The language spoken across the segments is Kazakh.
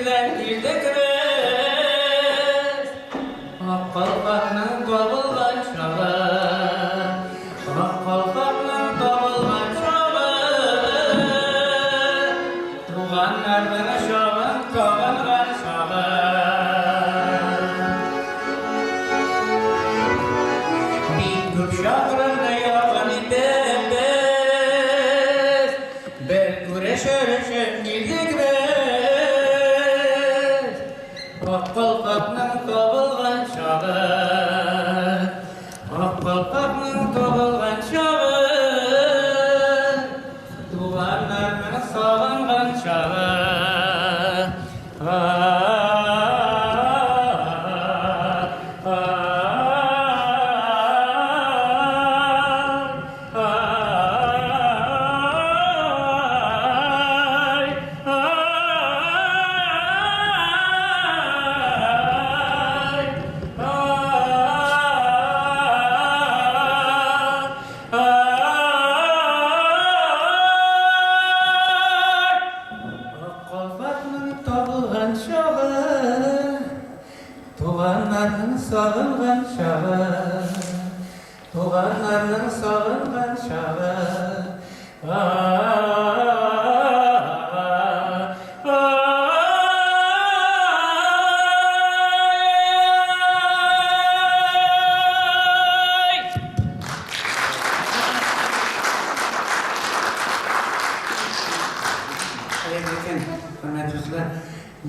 bilen girdik biz. Qalqaqның табылған шағы, qalqaqның табылған шағы, туғаннардың шағын табылған шағы. Бик көп шақырымды яған едік біз, бір күрешіп келдік біз. Qalqaqның табылған шағы, qalqaqның табылған шағы, туғаннардың сағынған шағы. Туғаннардың сағынған шағы, туғаннардың сағынған шағы.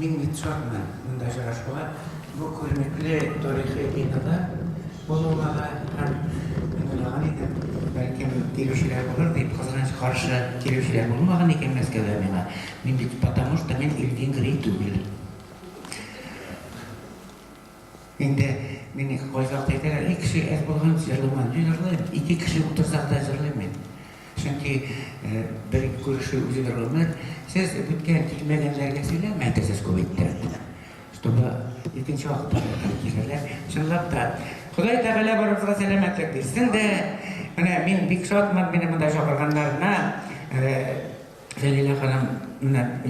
Мен бітшатмын мұнда жарашуға. Бұл көрмеклі тарихи бинада болуға һәм мен ойлаған едім, бәлкім келушілер болар деп қызғаныш қаршы келушілер болмаған екен Мәскәүдә миңа. Мен бит потому что мен Эльвин Грей түгел. Енді мен қойсақты айтарар, кіші әз болған жырлыман, жырлаймын, екі кіші отырсақ та жырлаймын. Çünkü bir görüşü üzülür olmaz. Siz bütken tilmegenlerge söylemeydi siz kuvvetlerdi. Чтобы ikinci vakti kişiler. Şunlap da Xuday Teala barımızga selametlik versin de men bik şatman beni mında çağırganlarına Zelila Hanım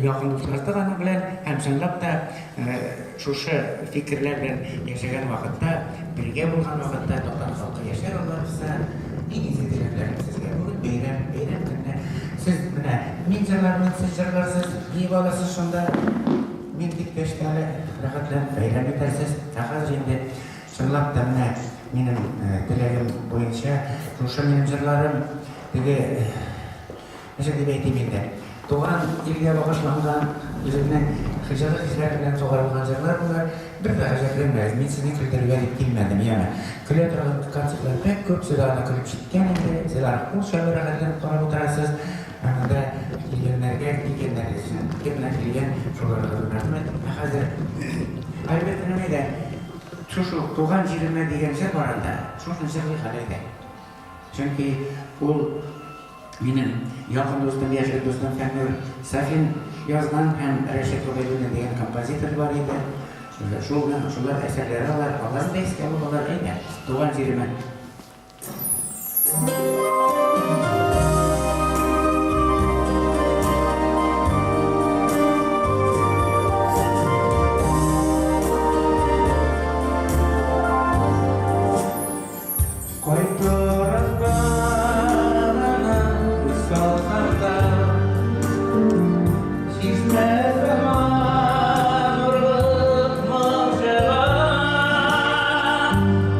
yakın dostlardı bilen hem şunlap da şuşu fikirlerle yaşayan vakitte birge bulgan vakitte doktor halkı yaşar olursa en iyisi dileklerim sizge bugün beyran günde siz men jırlarımın siz jırlarsız iyi balasız şunda men dik beştali rahatlanıp beyran edersiz taqaz şimdi şunlap da menin dilegim boyunca şuşu menin jırlarım dege neşe deb aytayım endi Doğan ilge bağışlangan üzerinden hıcalı kişiler bilen soğarılgan jırlar bunlar bir de ajablanmayız. Men sizin kültürü verip gelmedim yani. Küle turgan konsertler pek köp sizlarga külüp çıkkan endi. Sizlar bu şöyle rahatlanıp qarab oturasız. Anada kelgenlerge keplen kelgen şolarga rahmat. Hazır albatta nimede şu doğan jirime degan şey var anda. Şunu jırlı qalaydi. Çünkü bu Benim yakın dostum, yaşlı dostum Fenur Safin yazgan hem Reşet Obeydullah degan kompozitör var idi. Şular eserleri var. Onları da eski alıp eydi. Doğan jirime.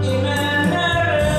Imene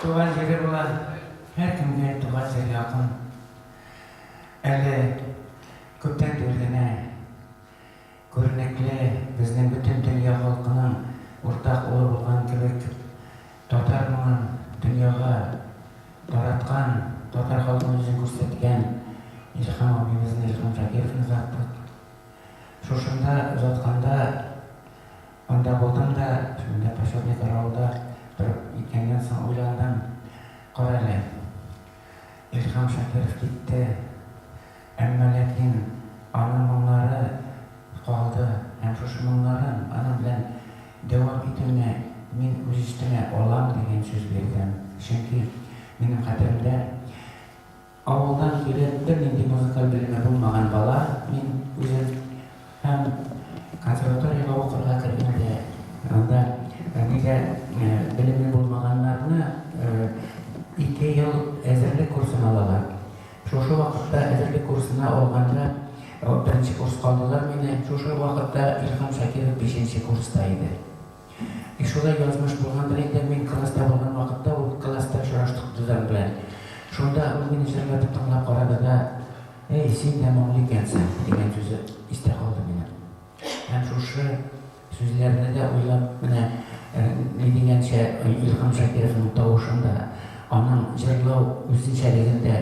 туган җире була, һәркемгә туган җир якын. Әле күптән түгел генә күренекле безнең бөтен дөнья халкының уртак улы булган кебек, татар моңын дөньяга тараткан, татар халкын үзен күрсәткән Илһам абыебызны, Илһам Шакировны озаттык. Шушында озатканда, анда булдым да, шунда Пашотник авылда торып икәннән соң уйландым, кара әле, Илһам Шакиров китте, әмма ләкин аның моңнары калды, һәм шушы моңнарын аның белән дәвам итүне мин үз өстемә алам дигән сүз бирдем. Чөнки минем хәтеремдә авылдан килеп бернинди музыкаль белеме булмаган бала, мин үзем һәм консерваториягә укырга кергәндә, анда нигә белеме булмаганнарны 2 ел әзерлек курсын алалар. Шушы вакытта әзерлек курсына алганда, беренче курс калдылар мине, шушы вакытта Илһам Шакиров 5-нче курста иде. Шулай язмыш булгандыр инде, мин класста булган вакытта ул класста очраштык Дузан белән. Шунда ул мине җырлатып тыңлап карады да, "Эй, син дә моңлы икәнсең" дигән сүзе истә калды минем. Һәм шушы сүзләрне дә уйлап менә ни дигәнчә Илһам Шакировның тавышында, аның җырлау үзенчәлегендә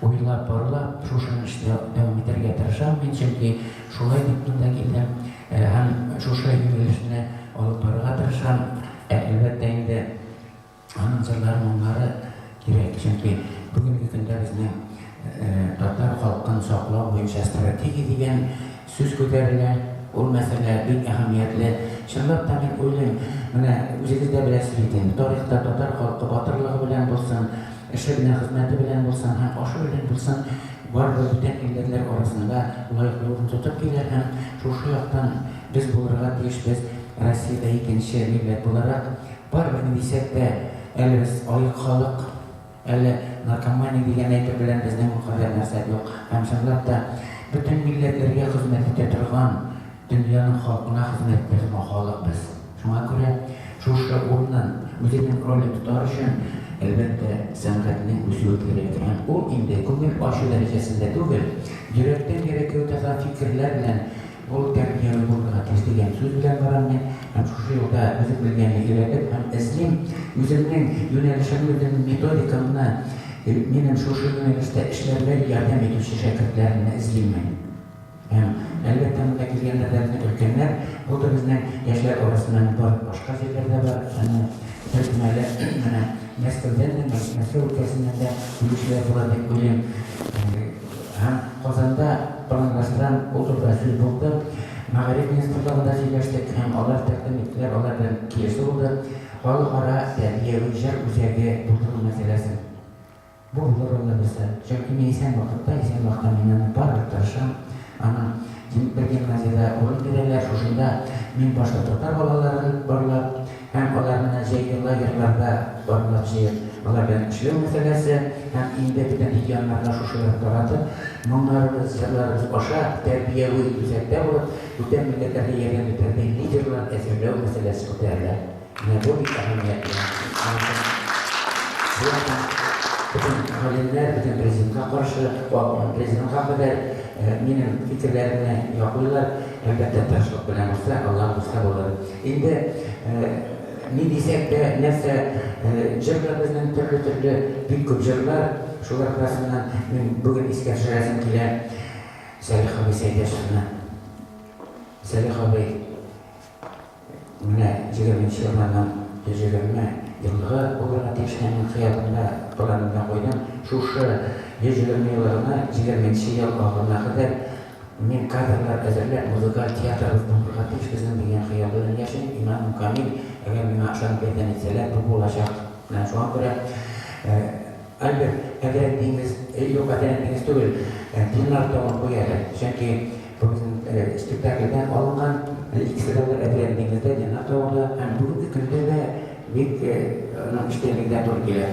уйлап барлап, шушыны дәвам итәргә тырышам мин, чөнки шулай дип монда килдем һәм шушы юнәлешне алып барырга тырышам. Әлбәттә инде аның җырлары, моңнары кирәк, чөнки бүгенге көндә безнең татар халкын саклау буенча стратегия дигән сүз күтәрелә. Ул мәсьәлә бик әһәмиятле. Чынлап та мин уйлыйм, менә үзегез дә беләсез бит, тарихта татар халкы батырлыгы белән булсын, эше белән, хезмәте белән булсын, һәм ашы белән булсын, барбыр бүтән илләрләр арасында лаеклы урын тотып килә һәм шушы яктан без булырга тиешбез. Россиядә икенче милләт буларак, барбыр ни дисәк тә, әле без аек халык, әле наркомания дигән әйтер белән безнең кадәр нәрсә юк. Һәм чынлап та бөтен милләтләргә хезмәт итә торган, дөньяның халкына хезмәт итә торган халык без. Шуңа күрә шушы урыннан үзенең ролен тотар өчен әлбәттә сәнгатьнең үсүе кирәк. Һәм ул инде күңел ачу дәрәҗәсендә түгел, йөрәктән йөрәккә үтәгән фикерләр белән ул тәрбияли булырга тиеш дигән сүз белән барам мин. Һәм шушы юлда үзем белгәнне өйрәтеп һәм эзлим, үземнең юнәлешемне, үземнең методикамны, минем шушы юнәлештә эшләргә ярдәм итүче шәкертләрне эзлим мин. Һәм әлбәттә монда килгәннәрдән өлкәннәр, бу да безнең яшьләр арасыннан бар, башка җирләрдә бар. Төркмәле менә Мәскәүдән, Мәскәү өлкәсеннән дә килүчеләр була дип уйлыйм. Һәм Казанда планлаштырган ул турыда сүз булды. Мәгариф министрлыгында сөйләштек һәм алар тәкъдим иттеләр, алар белән килешү булды. Халыкара тәрбияви җыр үзәге булдыру мәсьәләсен. Бу булыр бездә. Чөнки мин исән вакытта мин барып тырышам. Аның бер гимназиядә урын бирәләр, шушында мин башта татар балаларын барлап, һәм алар менә җәйге лагерьларда барлап җыеп, алар белән эшләү мәсьәләсе, һәм инде бүтән регионнарда шушылар таратып, моңнарыбыз, җырларыбыз аша тәрбияви үзәктә булып, бүтән милләтләргә ярдәм итәргә лидерлар әзерләү мәсьәләсе күтәрелә. Менә бу бик әһәмиятле. Бүтән галимнәр, бүтән президентка каршы, президентка кадәр минем фикерләремне яклыйлар, әлбәттә тырышлык белән булса, Аллаһ булса булыр. Инде ни дисәк тә, нәрсә җырлар безнең төрле бик күп җырлар, шулар арасыннан мин бүген искә төшерәсем килә Сәлих абый Сәйдәшевне. Сәлих абый менә 20 елдан 120 елга булырга тиешнең хыялында планында куйдым. Шушы 120 елларына 20 ел алгана кадәр мин кадрлар әзерләп, музыкаль театрыбыз булырга тиеш безнең дигән хыял белән яшәйм. Имам Камил, әгәр миңа ышанып ярдәм итсәләр, бу булачак. Менә шуңа күрә әлбәттә әдәбият диңгез, юк әдәбият диңгез түгел, динар тагын куялар. Чөнки бу безнең спектакльдән алынган, икесе дә әдәбият диңгездә динар тагында, һәм бүгенге көндә дә бик эштәлегедә туры килә.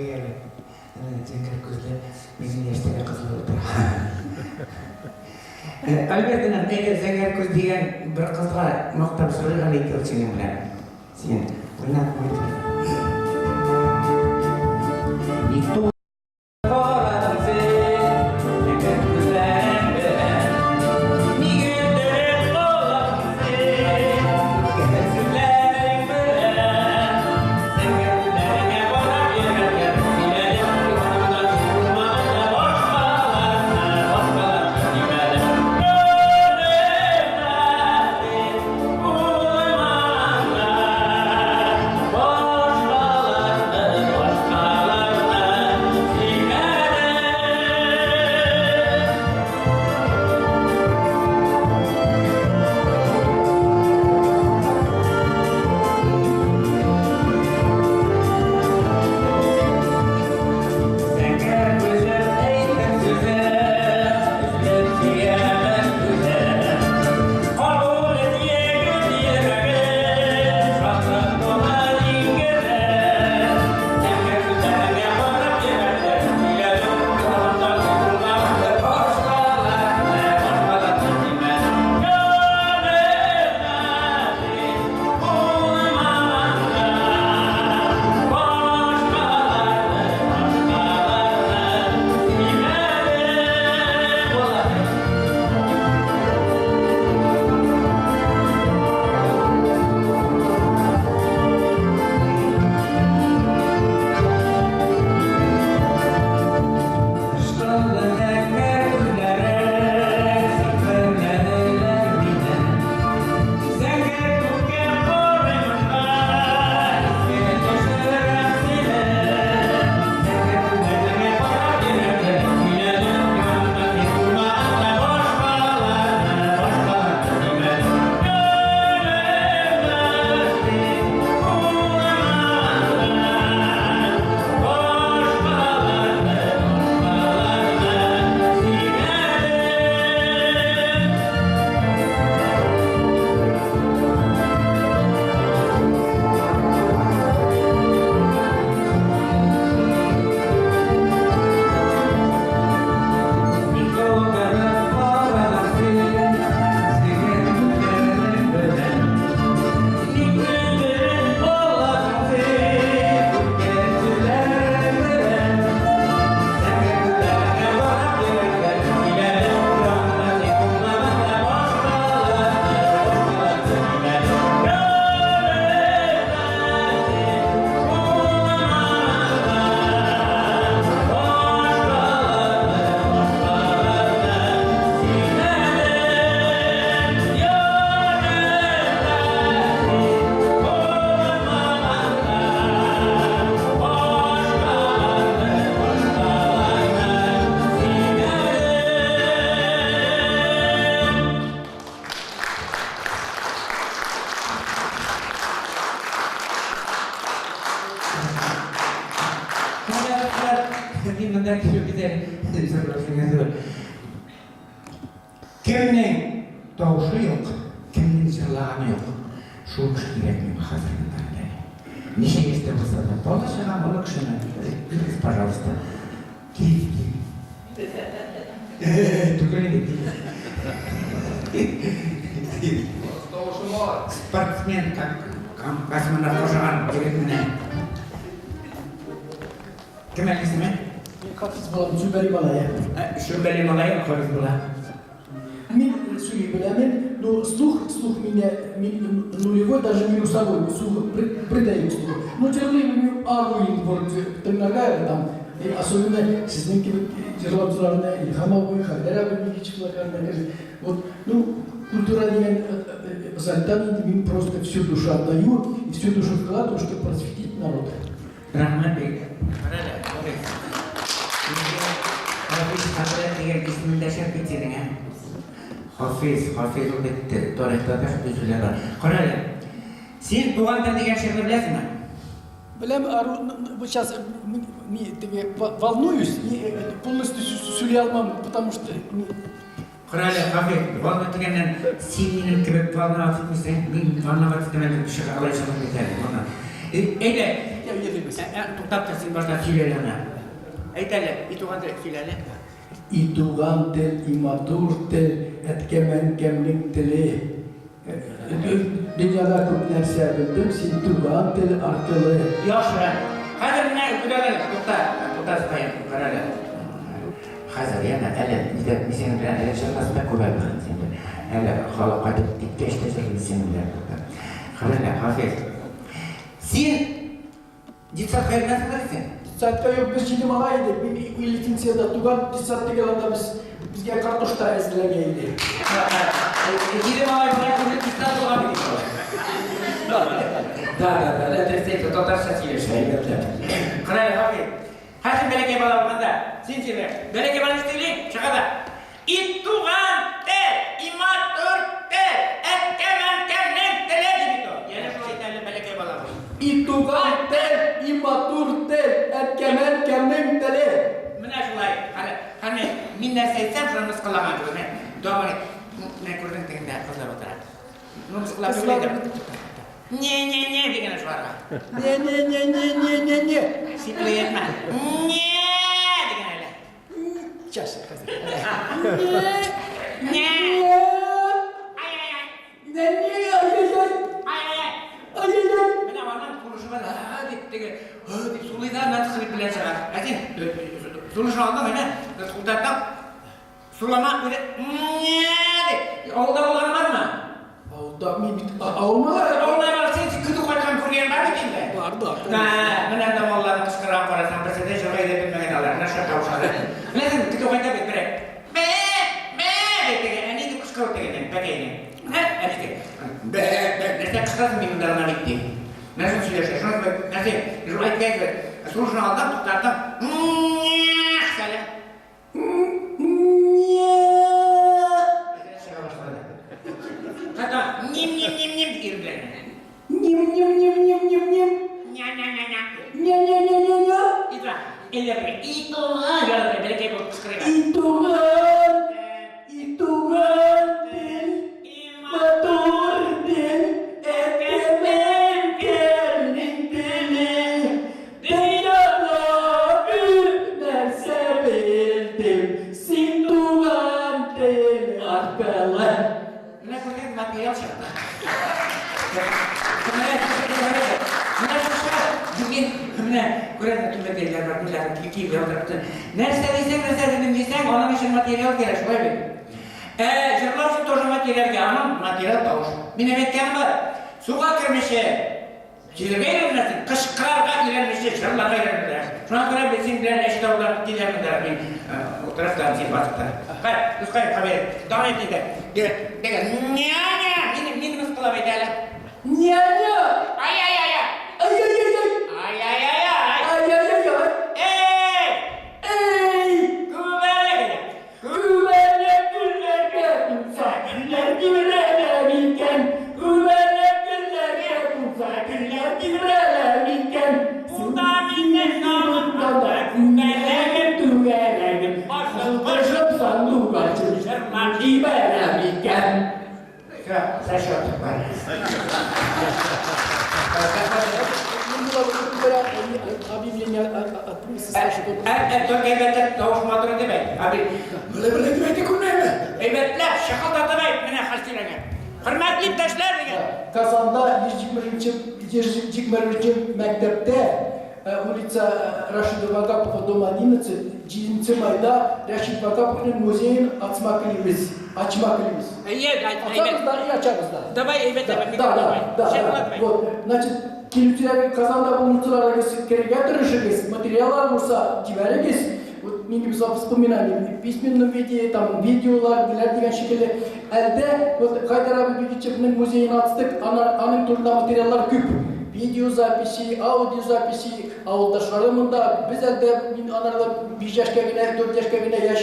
Сергеевна, Зенгер көзле біздің естіге қызыл отыр. Альбертинан, егер Зенгер көз деген бір қызға мақтап сұрайған екен сенен білем. Сен ойнап қойды. Никто Kimning doğuşu yok, kimning zırlağını yok. Şu kişilerin hazırlığından geliyor. Nişe işte bu sırada. Dolaşılan balık şuna. Biliriz, пожалуйста. Gel. Tükürün. Спортсмен, как космонавт, говорит мне. Kim ismi? Hafiz bulam, Züberi Malaya. Züberi Malaya mı hafiz bulam? Min suyu bilamin, но слух меня нулевой, даже минусовой, слух придаю слуху. Но терлим армию вот темнагая там, особенно сизники жерлабзларына илхамовой, хадера бельгичекларына, вот, ну культура деген зальтан им просто всю душу отдаю и всю душу вкладываю, чтобы просветить народ. Рахмат бек. Hafiz Hazret degan ismini tashlab ketding a? Hafiz o'tdi, tarixda da so'zlar bor. Qarang. Sen Tug'andir degan she'rni bilasizmi? Bilaman, сейчас волнуюсь и полностью сөйлей алмаймын, потому что Qarang, Hafiz, volna degandan sen meni kirib volna otib qo'ysang, men volna otib demayman, shu qalay chiqib ketadi. Edi. Туктап та сен баштан сөйлеле ана. Айт әле, итуған тел сөйлеле. Итуған тел, иматур тел, әткемен кемнің тілі. Dünyada көп нәрсе білдім, сен туған тел арқылы. Яқшы. Қазір мына күдәлі, тұқтасыпайын, қарады. Қазір, яна, әлі, несен білән, әлі шырқасыпай көп әлбіған сенде. Әлі халық қайтып кетке іштесек сен білән тұқтар. Қарады, Хафез. Сен детсадқа елмәсің қарайсың? Детсадқа yok, біз жидім ала едік. Мен лицензияда туған детсад деген анда бізге картошта әзірләге едік. Жидім ала едік, детсад туған едік. Да, әдірсейді, татарша сөйлеші. Қарайды, Хафез. Хашым бәлеке бала болғанда, сен сені бәлеке бала істейлейін, шығада. Ит туған тел, иматур тел, әткемен кәмнен тілі дейді. Яны сол айтайлы бәлеке бала бол. Ит туған тел, иматур тел, әткемен кәмнен тілі. Мына жолай, қане, мен нәрсе айтсам, соны мысқылаған жол. Мен доғыр, мен көрдің тегінде қызлар отырады. Мысқылап сөйлейді. Не деген жоларға. Не. Сипілі етмә. Не деген әлі. Сейчас, қазір. Не. Ай. Мына ваннан құрышы бар, деп сулайда мәнті қылып білен шығар. Әсен, сулышы алды ғайна, құлтаттан сулама көре, не деп, ауылда болған бар ма? Ауылда, мен бүт, ауылмалар. Сен күді қойқан көрген бар екен бе? Бар. Мына адамаларын қышқырған қарасам, бір сәде жылға еді білмеген алар, наша қауышады. Білесің, күді қойта бет бірек. Бе, деген, әнейді қышқырып дегенен, бәкейінен. Әнейді, нәрсе қышқырасың мен мұндарына бетті. Нәрсін сөйлеші, нәрсе, айтпайды, сұрышын алдан, тұқтардың, сәлі. Ним ирбілен. Ним. Ня. Итра, елі бірі, итуға жады бірі, бәлекей болып қышқырыға. Итуған тел, иматур тел, әткемен кәмнің тілі. Dünyada bir нәрсе білдім, сен туған тел арқылы. Мына көрген материал шықты. Мына көретін түмбетелер бар, мүләдің кейбір отырыпты. Нәрсе дейсең, оның үшін материал керек, шылай бет. Жырлау үшін тоже материал керек, анам материал тауыш. Мен әметкені бар, суға кірмеше, жерге үйренмесін, қышқырарға үйренмеше, жырларға үйренмесін. Шуан көре білсен білән әші таулар келерміндер, мен отырастарын сен басыптар. Қай, ұсқайым қабер, дауын етейді. Деген, ня-ня, мені мысқылап айт әлі. Ня-ня. Ай-ай-ай-ай. Türkiye'de tavuk maturu demek. Abi, böyle demeydi kunayla. Eyvetler, şakal da demek. Mene hastilerine. Hürmetli iптешлер деген. Kazan'da 121 mektepte улица Рашида Вагапова, дом 11, 9 майда Рашид Вагапов'un müzeyin açmaklıyız. Açarız da, açarız da. Давай, evet, Да. Вот, значит, келушілер Казанда бұл мұтыларға керегетірішігіз, материалар болса, жіберігіз. Вот, мен gibi вспоминали, в письменном виде, там, видеолар, neler деген şekilde. Әлде, вот, Хайдар Абы Бекетчев'nin müzeyini açtık, anın turunda материалlar көп. Videozapisi, audiozapisi, ауылдашларымында, біз әлде, мен анарда 5 yaşka gine, 4 yaşka gine yaş,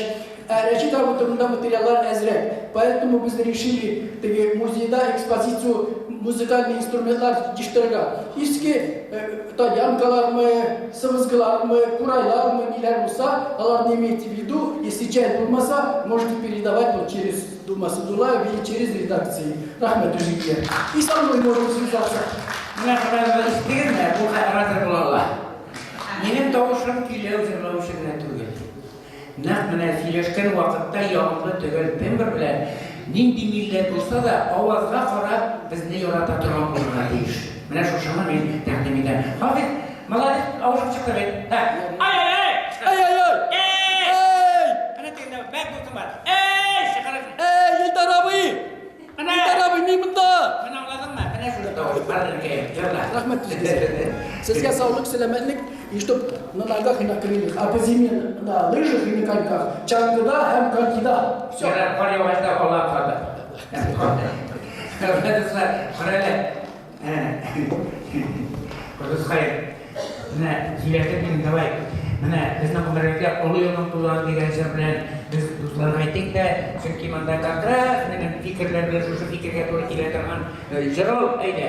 Рашид Абы turunda материалlar әзірек. Поэтому біз решили, музейда экспозицию музыкальный инструментлар жиштырга. Иски янкалармы, сывызгылармы, курайлармы, нелер болса, алар не имейте в виду, если чай болмаса, можете передавать вот через Думасы Дулаев или через редакции. Рахмет Ужикер. И со мной можно связаться. Мына қабарда істеген бе, бұл оратор бола ала. Менің дауышым күйлеу жырлаушы гына түгел. Нақ мына сөйлешкен вақытта яғымды түгел тембр белән нинди милләт булса да авазга карап безне ярата торган булырга тиеш. Менә шушыны мин тәкъдим итәм. Хафиз, молодец, авышып чыкты бит. Ana tengah bag tu tempat. Sekarang. Ilter abi! Ilter abi, ni bunda! Mana uladın mı? Mana şurada tahu. Paralel ke. Yalla. Rahmet sizге. Sizге sağlık, selametlik. И чтоб на ногах и на крыльях, а по зиме на лыжах и на коньках. Чангыда һәм конькида. Все. Ярар, кар явашта Аллах кады. Хөрмәтле, хөрәле. Кыргыз хайр. Менә сөйләшеп мин давай. Менә безнең гомерлеккә олы елның тулган дигән җыр белән без дусларга әйтик тә, чөнки монда конкрет менә фикерләр белән шушы фикергә туры килә торган җыр әйдә.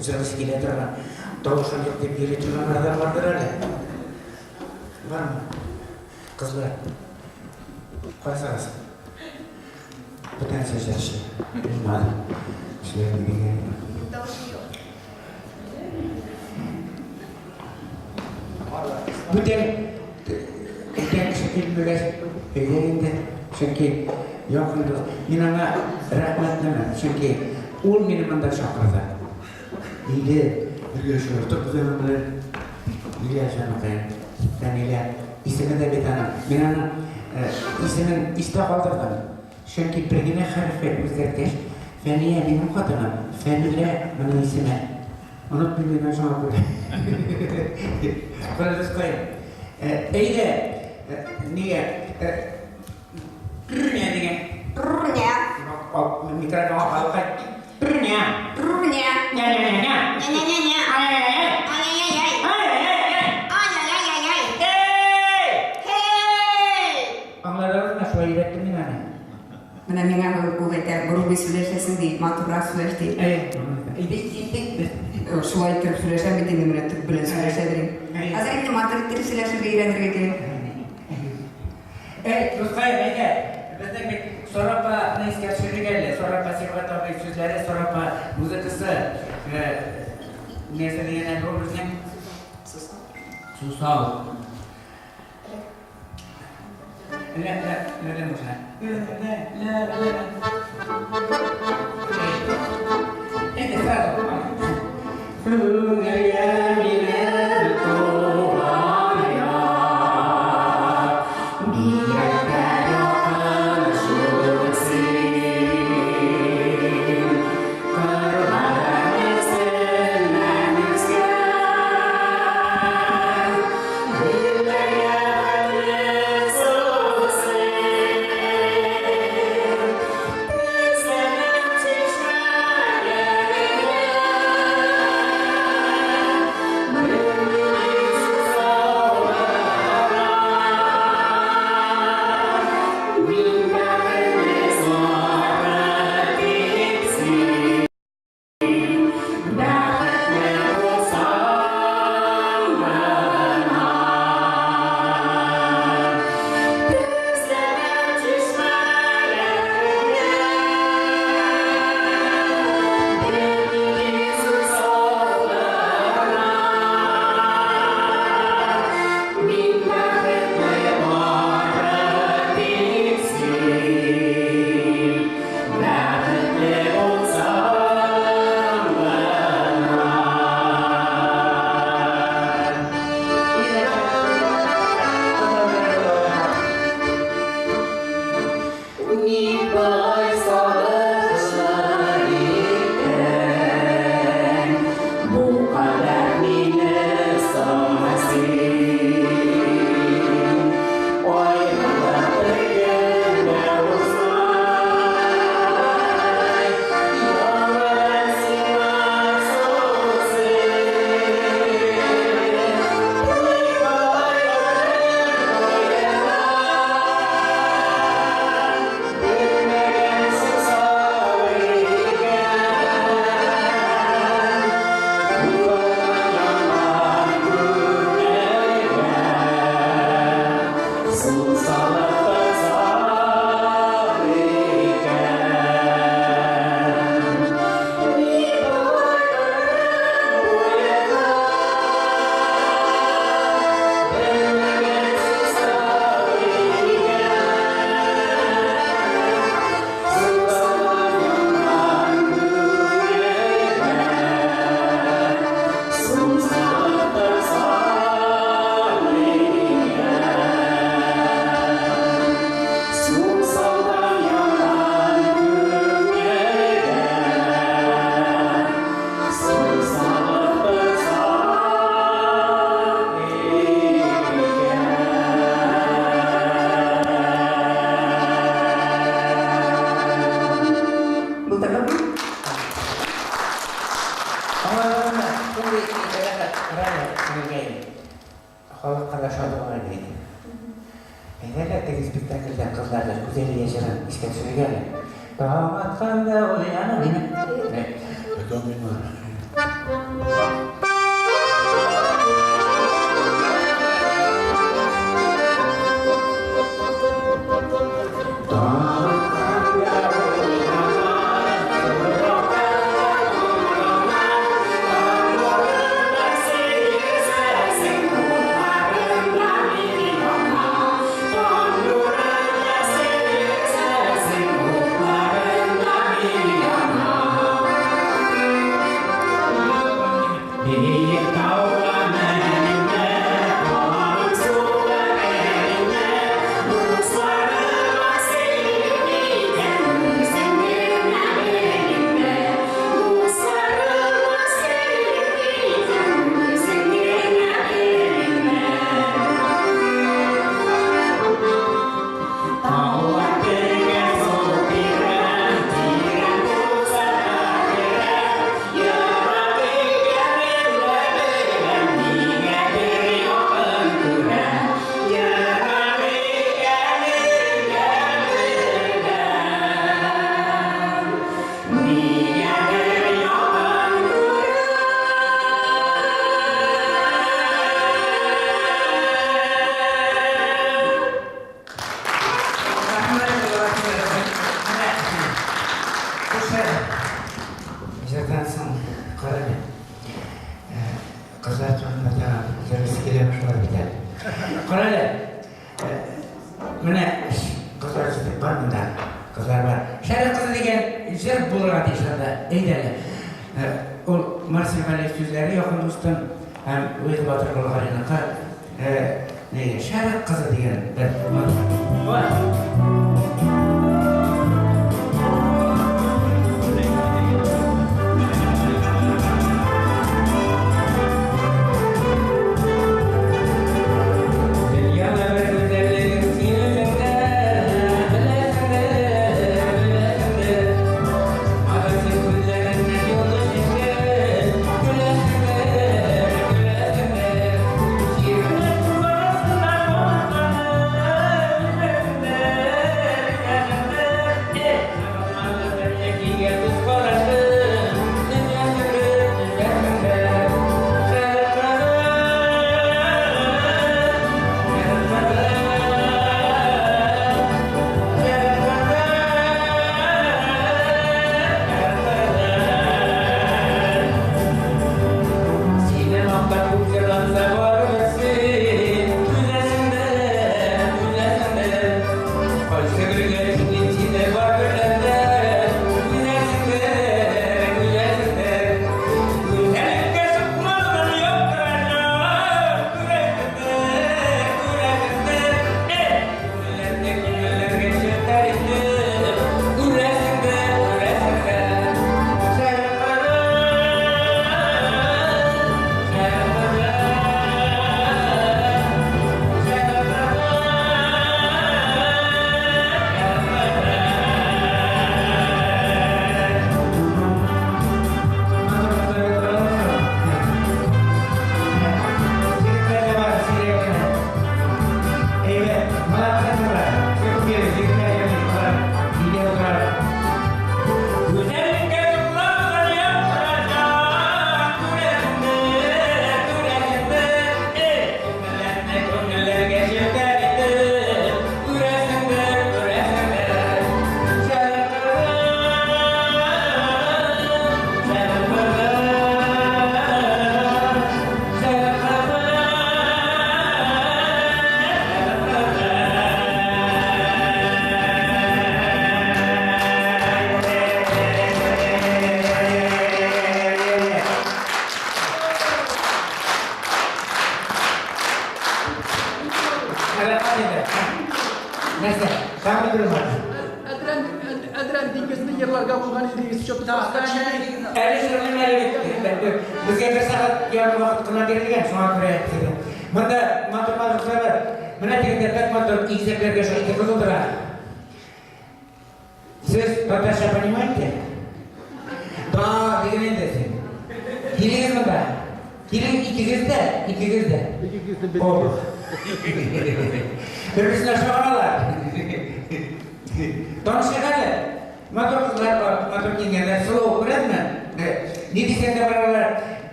Üzerimize gelen tarafına davuşan yok deyip yere çıkanlardan vardır öyle. Var mı? Kızlar. Koysanız. Potansiyel şey. Bilmem. Şeylerini bilmiyorum. Bütün şekil böyle yerinde çünkü yakında minana rahmetleme çünkü ol minimanda şakırda. İyi yaşıyor. Çok güzel onlar. İyi yaşamak yani. Ben ile ismini de bir tane. Minana ismin iste kaldırdım. Çünkü birine harfi üzerinde feniye bir mukademe. Fenile bunun ismi. Unutmayın şu an böyle. Böyle koyayım. Öyle niye? Rünya diye. Rünya. Mikrofon halka. Rünya. Rünya. Ya. Ne. Ay. Hey. Anladınız mı? Şöyle ürettim mi yani? Mana minga kuveter guru sudah sendi matura sudah di. Suai ter sudah saya bitin dimana tu bulan sudah saya dari. Asal ini matur ter sudah ira dari. Terus kayak Betul sorapa ne iskar şirkelle, sorapa sirvata ve sözleri, sorapa müzikası ne söyleyene doğrusu ne? Susal. La musa. Este estado.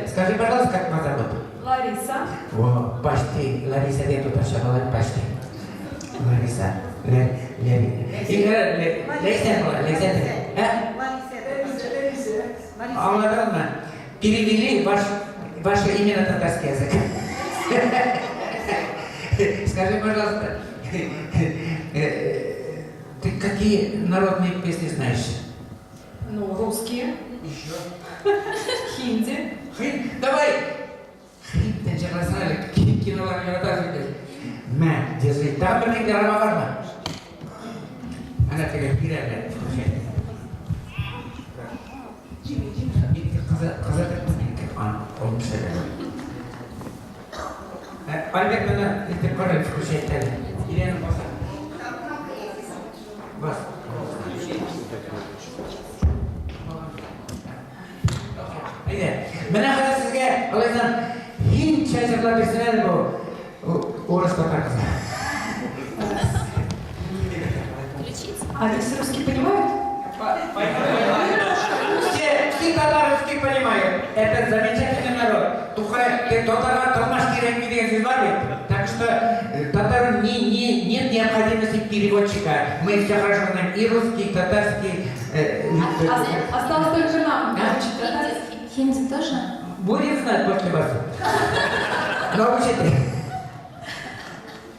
Скажи, пожалуйста, как вас зовут? Лариса. О, почти. Лариса, где тут ошибалась? Почти. Лариса. Александр. Анладыңмы? Перевели ваше имя на татарский язык. Скажи, пожалуйста, ты какие народные песни знаешь? Ну, русские. Еще. Хинди. Давай! Ты же рассказали, киноларные рассказывали. Мэ, держи. Там были драма варма. Она тебе вперед, слушай. Альберт, это пароль включает. Елена, бас. Мен ақыры сізге алайдан ең шәжірлар берсінеді бұл орыс татарқызы. А здесь русский понимают? Все татары русский понимают. Это замечательный народ. Татарға тормаш керек деген сөз бар ведь. Так что татарам нет необходимости переводчика. Мы все хорошо знаем и русский, и татарский. Осталось только нам. Хинди тоже? Будем знать после вас. Научите.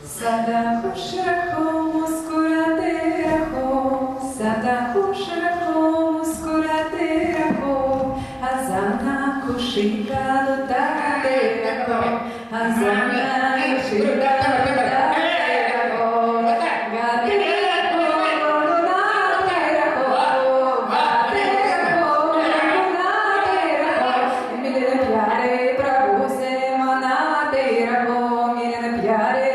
Садаху широко, мускулаты рахо, садаху широко, мускулаты рахо, азана кушика лутакаты рахо, азана кушика лутакаты рахо, гады рахо, лунаты рахо, гады рахо, лунаты рахо, миле пьяре прабу се манаты рахо, миле пьяре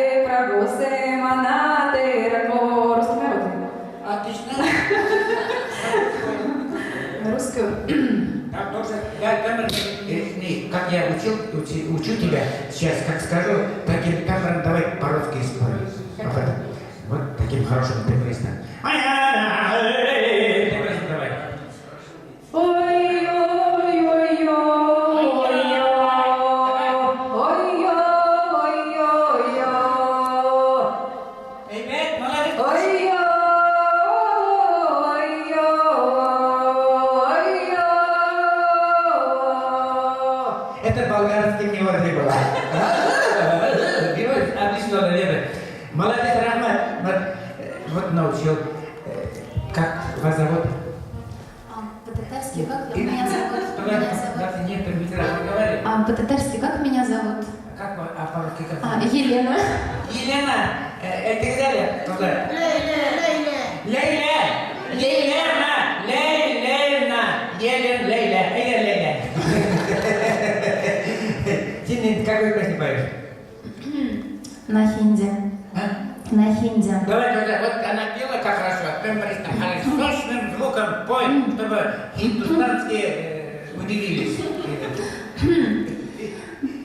русскую. Как я учу тебя сейчас, как скажу, таким камерам давай по-русски спорим. Вот таким хорошим прекрасным. Давай. Это болгарский мелодия была. Отлично, наверное. Молодец, Рахмат. Вот научил. Как вас зовут? По-татарски как меня зовут? Нет, микрофон говори. По-татарски как меня зовут? Как по-русски как? Елена. Елена, это где? Лейля. Ты какой песню поешь? На хинди. На хинди. Давай, вот она пела как хорошо, прям хорошим звуком пой, чтобы индустанские удивились.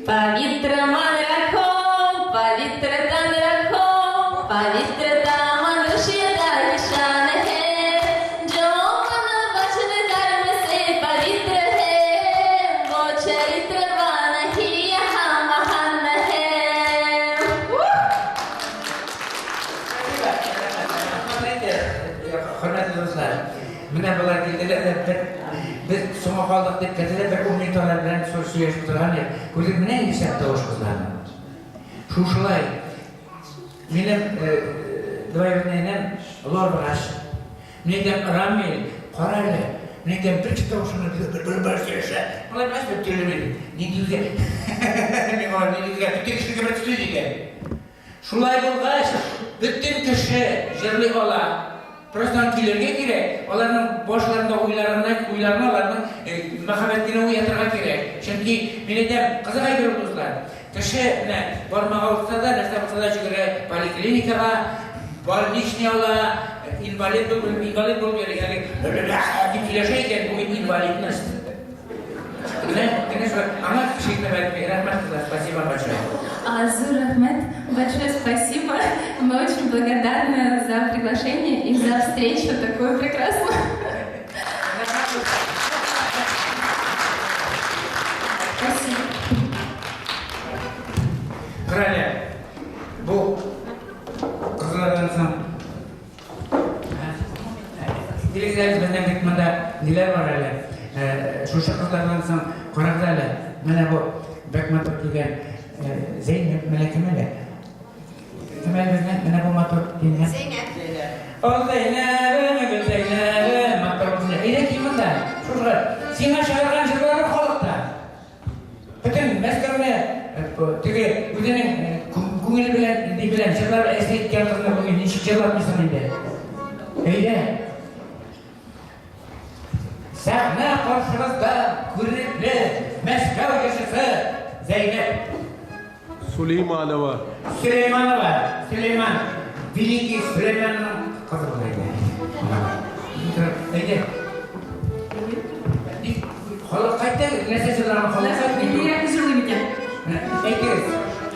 Павитра манрахо, павитра танрахо, павитра таманушья даришана хэ, jo mana vachne dharm se pavitra hai, wo charitravana hi yaha mahan hai. Hürmetli dostlar, mine bular biz so'ngga qoldik deb ketadi, bir umidlar bilan so'zlashib turgan. Ko'rdik, mine eshitdi o'sha qizlarni. Shulay mening do'yimning Lor Vrash. Mening Ramil, Qorali, mening bir ikkita o'shani bir boshlasha. Ular nima deb kelmaydi. Nega? Nega tekshirishga bir tutilgan. Shulay bo'lgach, butun kishi jirli ola. Prostan kilerga kerak. Ularning boshlarida o'ylarini, ularning muhabbatini o'yattirga kerak. Chunki menga qiziq aytib do'stlar. Kishini bormaga olsa-da, narsa bo'lsa kerak, poliklinikaga, больничныйga, invalid bo'lib yurgan. Deb kelishayotgan bu invalidnost. Конечно, она считает, спасибо большое. Азур Ахмед, большое спасибо. Мы очень благодарны за приглашение и за встречу такую прекрасную. Спасибо. Краля, bu kızlardan sen dilekleriniz benden gitmede neler var hele. Şu kızlardan sen korakta hele. Bana bu bekmatıp diyen Zeynep Melekemele. Temel bizden bana bu motor diyen. Zeynep. O Zeynep, Zeynep, motor diyen. İyi kim bunda? Şurada. Sina şarkıdan şarkıları kolukta. Bütün meskerine Tege, üzerine kumil bilen şarkılar eski kağıtlarına bugün hiç cevap mısın indi? Öyle. Sen ne қаршығызда көрнекті Мәскеу елшісі Зайнеп Сулейманова. Сулейман, великий Сулейманның қызы болды. Әйде. Халық қайтты, нәрсе жыдырған халық қайтты. Менде жырлы екен. Айтыңыз,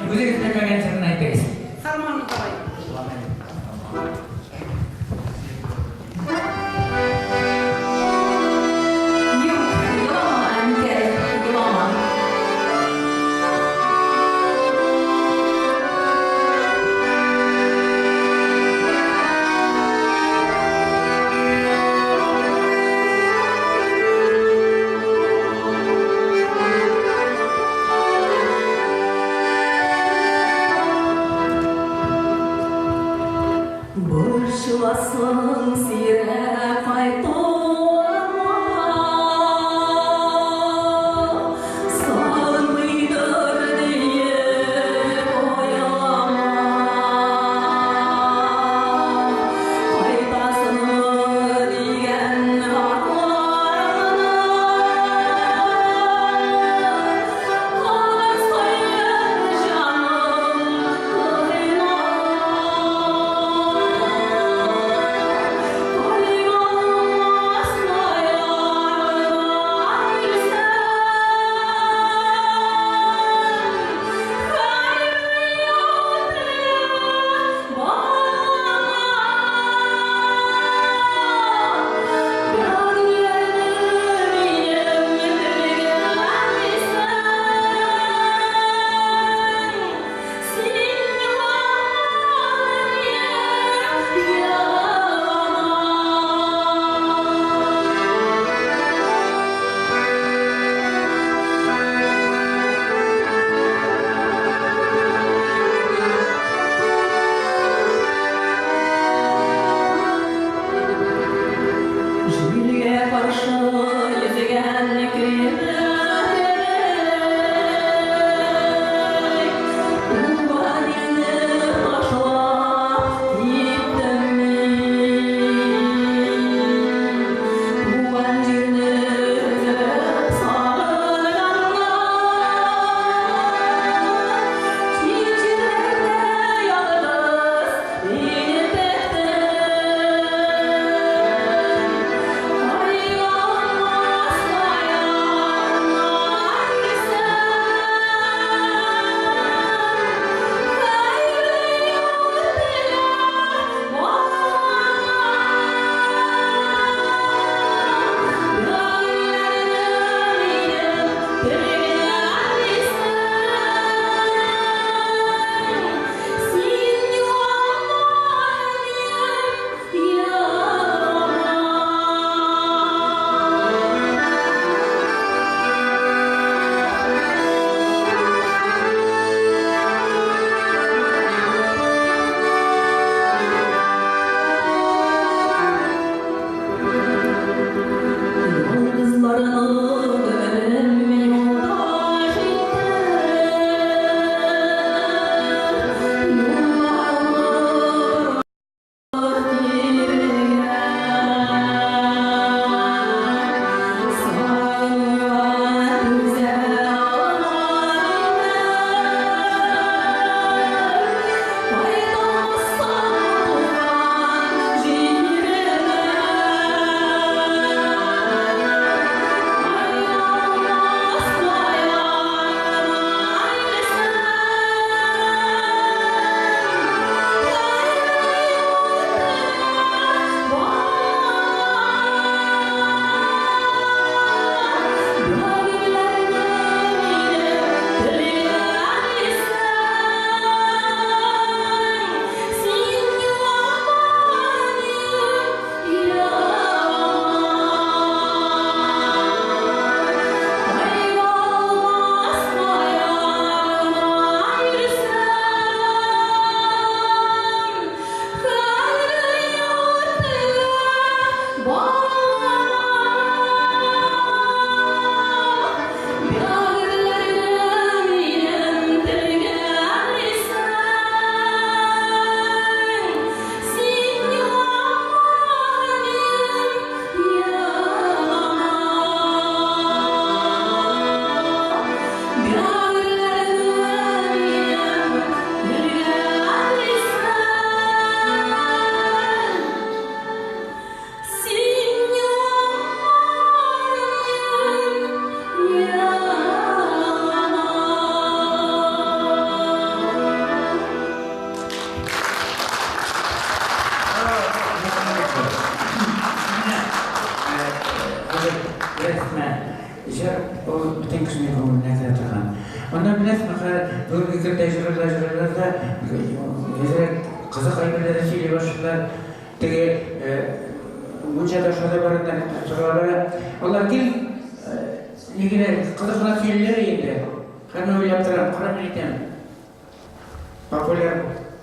өзіңіз білмеген жырын айтыңыз. Салман Мұқабай. o bütün kısmı konuğuna tarafından. Ondan biraz mesela bugün tecrübeler kızı kaybederler şeyle başlar. Tege bunca da şurada barından sorulara onlar gel yine kızıkına söyler yedi. Karnı öyle yaptıran Kur'an eğitim. Popüler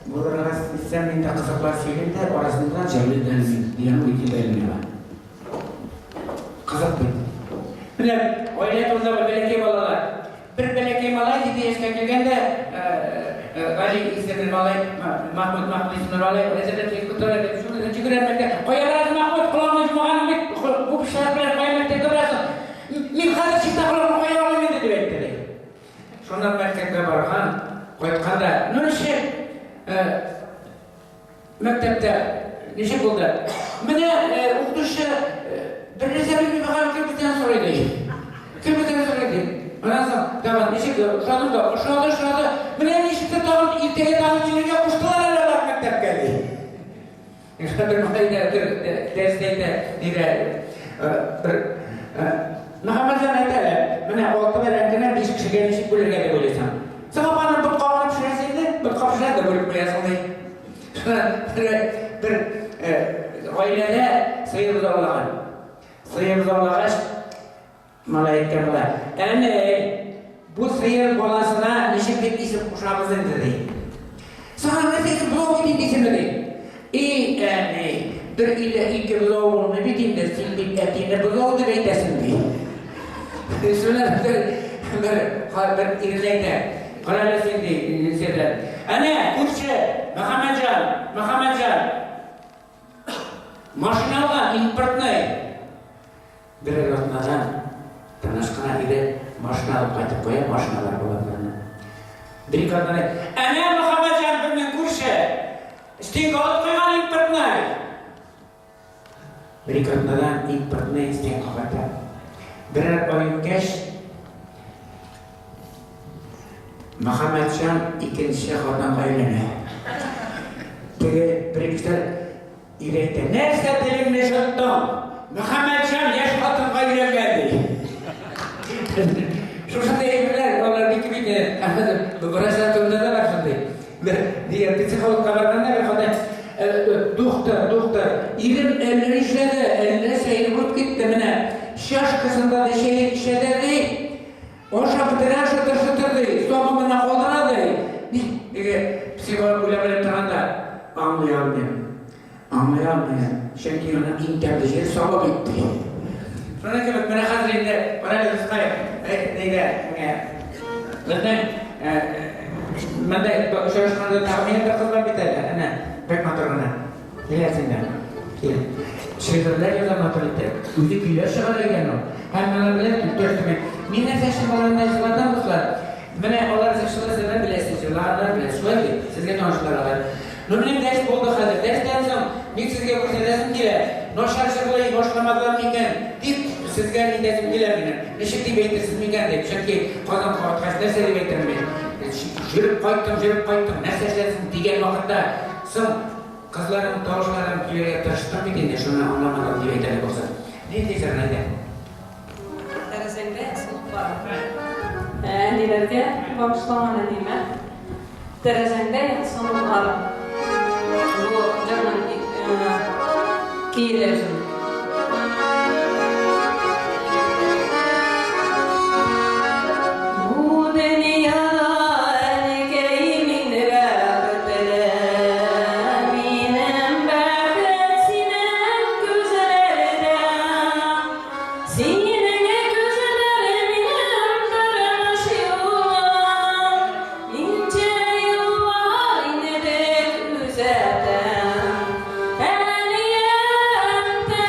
bunlara İslam'ın da kızıklar söylerler arasından cahilden diyen bu iki delili var. Kızık bir. Bile öyle onda belki balalar. Bir belki malay dedi eski gelgende Ali isimli malay Mahmud isimli malay rezerve sekreter dedi şunu çıkarmakta koyarlar Mahmud kullanmış Muhammed bu şartlar koymakta durasın min kadar çıktı kullanma koyarlar mı dedi. Şundan merkezde barhan koyakanda nurşi mektepte neşe buldu. Mene okutuşu bir rezerve bir bakalım kimden soruydu. Kimden soruydu. Ondan sonra tamam neşe şurada mene neşekte tamam iltihar tamam içine kuştular aralar mektep geldi. Bir mahalde dersteyde Muhammed Zanet'e mene orta verenlerine bir kişi gelişik böyle geldi böylesem. Sana bana bir kavram şurasıydı, bir kavşak da böyle koyasın bir ailede sayımız Allah'a malaikler var. Yani bu sıyır bolasına neşeklik isim kuşağımızın dedi. Sonra mesela blog edin isim dedi. Yani bir ilk blogunu bitinde sildik ettiğinde blog da beytesin dedi. Sonra bir irilekte kararlasın dedi. Ana Kurşe, Muhammedcan Maşinalar importnay. Bir rotnadan tanışkana ile maşina alıp qaytib koyar, maşinalar bo'ladi. Bir kadına ana Muhammedcan bilan Kurşe istinga olib qo'ygan importnay. Bir kadından importnay istinga qaytar. Bir oy o'tgach Muhammedcan ikkinchi xotinga uylanadi. Bir kişiler İreyte, nerede dilim neşattam? Muhammedcan yaş hatun kayıra geldi. Şurada evliler, onlar bir anladım. Bu burası tümde de var şimdi. Diğer psikolog kabardan da bir kadın. Doktor, İrim elleri işledi, elleri seyir vurup gitti mine. Şaş kısında da şehir işledi. O şapıtıran şıtır soğumuna koldanadı. Psikolog ulemeler tanıdı. Anlayamıyorum. Çünkü onun interdişleri sabah bitti. Sonra ki bana hazırlayınca, bana da sıkayım. Neydi? Zaten, ben de çalışmada tahmin eder kızlar biterler. Ana, pek matırına. Gelesinden. Şehirler yazan matırlıkta. Üzdü güler şıkara gelen o. Hemen bilen tutuştuğum. Mine seçim alanında izlerden kızlar. Bana onlar seçimleri sever bilesiniz. Yıllarlar bile. Söyledi. Sizge tanıştılar alır. Nurnim ders buldu hazır. Dersten sonra ben sizge ko'rsatasim keladi. Nosharishi bo'laylik, boshlamadan ekan deb sizga aytasim keladi. Nechta deb aytasiz menga deb. Chunki qozon qotqash narsa deb aytaman. Yurib qaytdim. Narsa ishlasin degan vaqtda siz qizlarim, tovushlarim kuylashga tirishtirmiding deb shuni anlamadim deb aytadi bo'lsa. Ne deysan ayta? Terazende sınıf var. Annelerge bağışlaman edeyim. Terazende sınıf var. Bu canım kiilesin. Bu dünyada erkeğimin rahmetine minem berketsinem güzelde sinine güzelleriminem darlaşıyorum ince yıllar ne de güzelden her yerde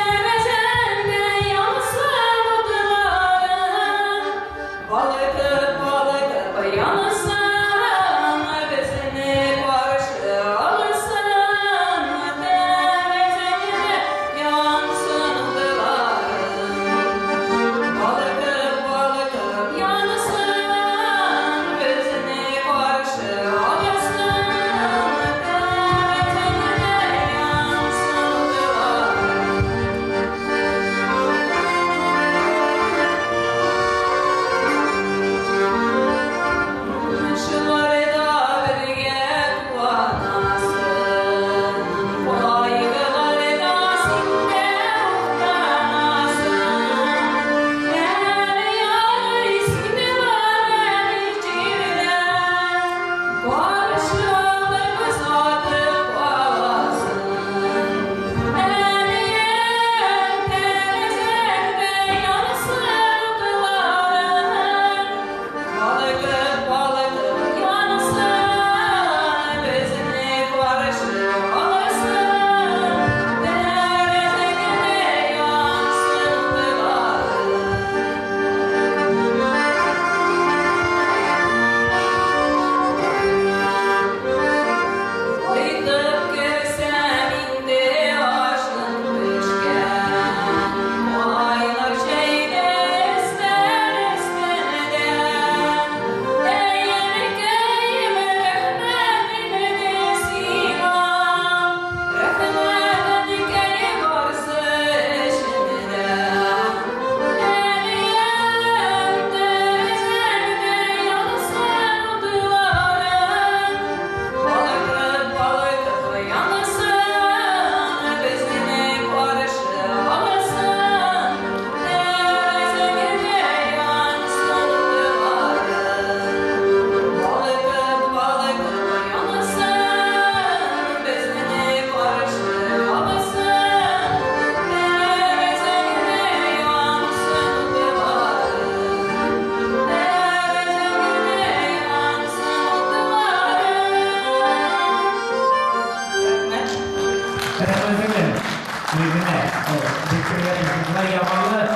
yağmalı,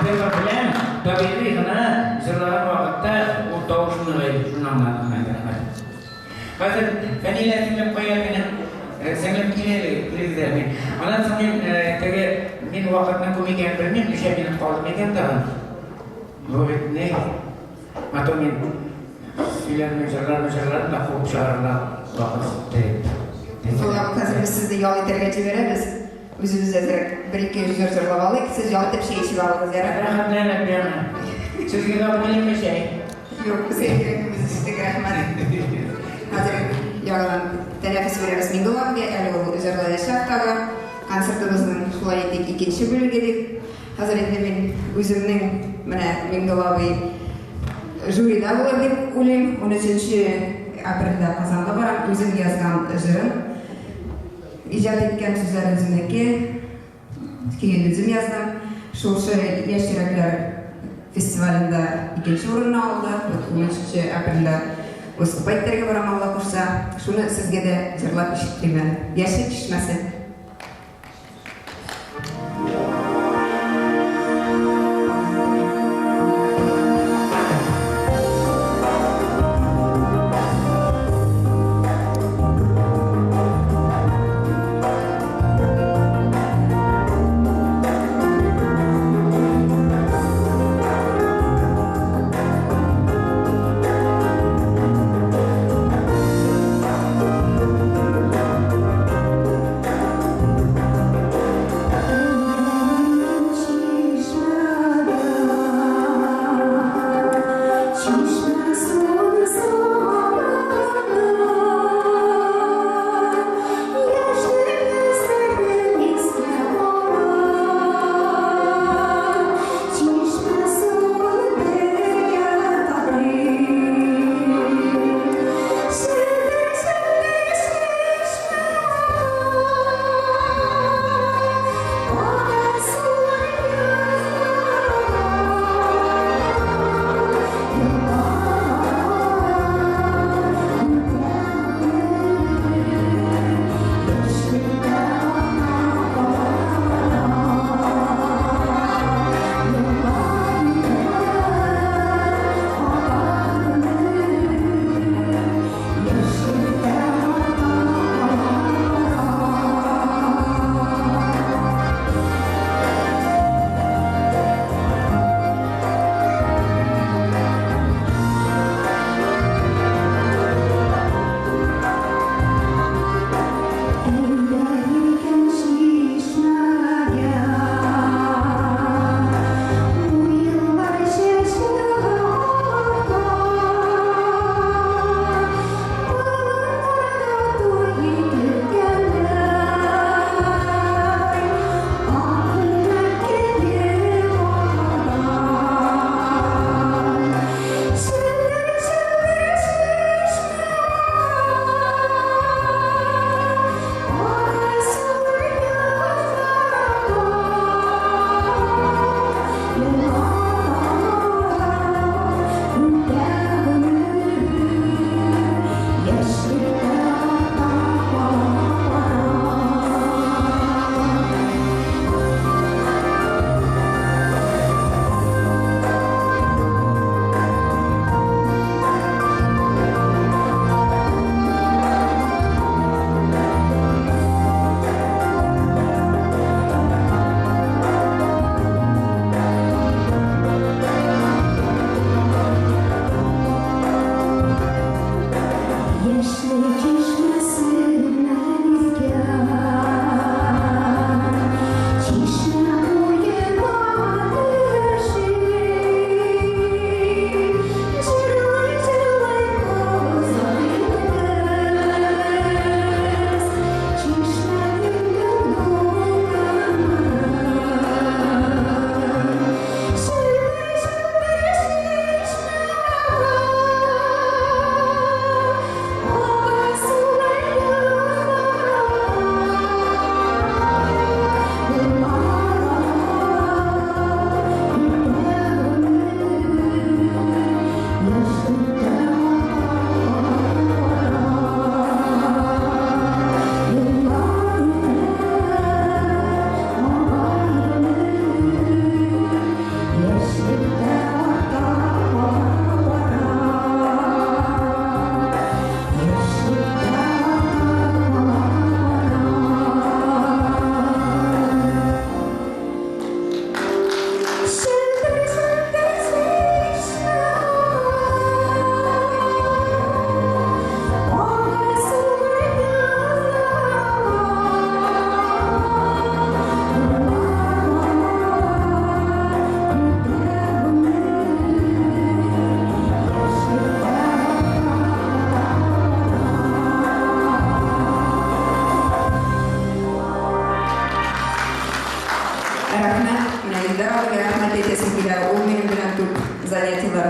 peygamber bilen, tabiiy gana jırlagan vaqtda o tavuşunu şunu anladım ben. Hazır fanilatimle koyarken senglim kilidi. Anan samin tege min vaqtna komiken bilmem işe benim kaldım eken da. Bu ne? Atau min filan mücadeleler da çok çağrılar vaqt. So'ng hozir biz sizni yol etargacha beramiz. O'zimiz bir-ikki yuzga jurlab oldik. Siz yol etib şey ichib olinglar. Rahmatlanib beraman. Sizga gap bo'lmaymi shay? Yo'q, bizga kerakmiz sizga rahmat. Hozir yoldan tanaffus beramiz Mingullarga, hali u jurlayapti haftaga. Konsertimizning shulay etdik ikkinchi bo'limiga. Hozir endi men o'zimning mana Mingullarga jurida bo'lar deb o'ylayman. 13-aprelda Qozonga borам. O'zim yozgan jirim. İcat etken sözler özümdeki, keyin özüm yazdım. Şu Yaş Yürekler Festivalinde ikinci orunu aldı. 13 April'de Vыступать baram Allah kursa. Şunu sizge de jırlap işittireyim. Yaşı çişmesi.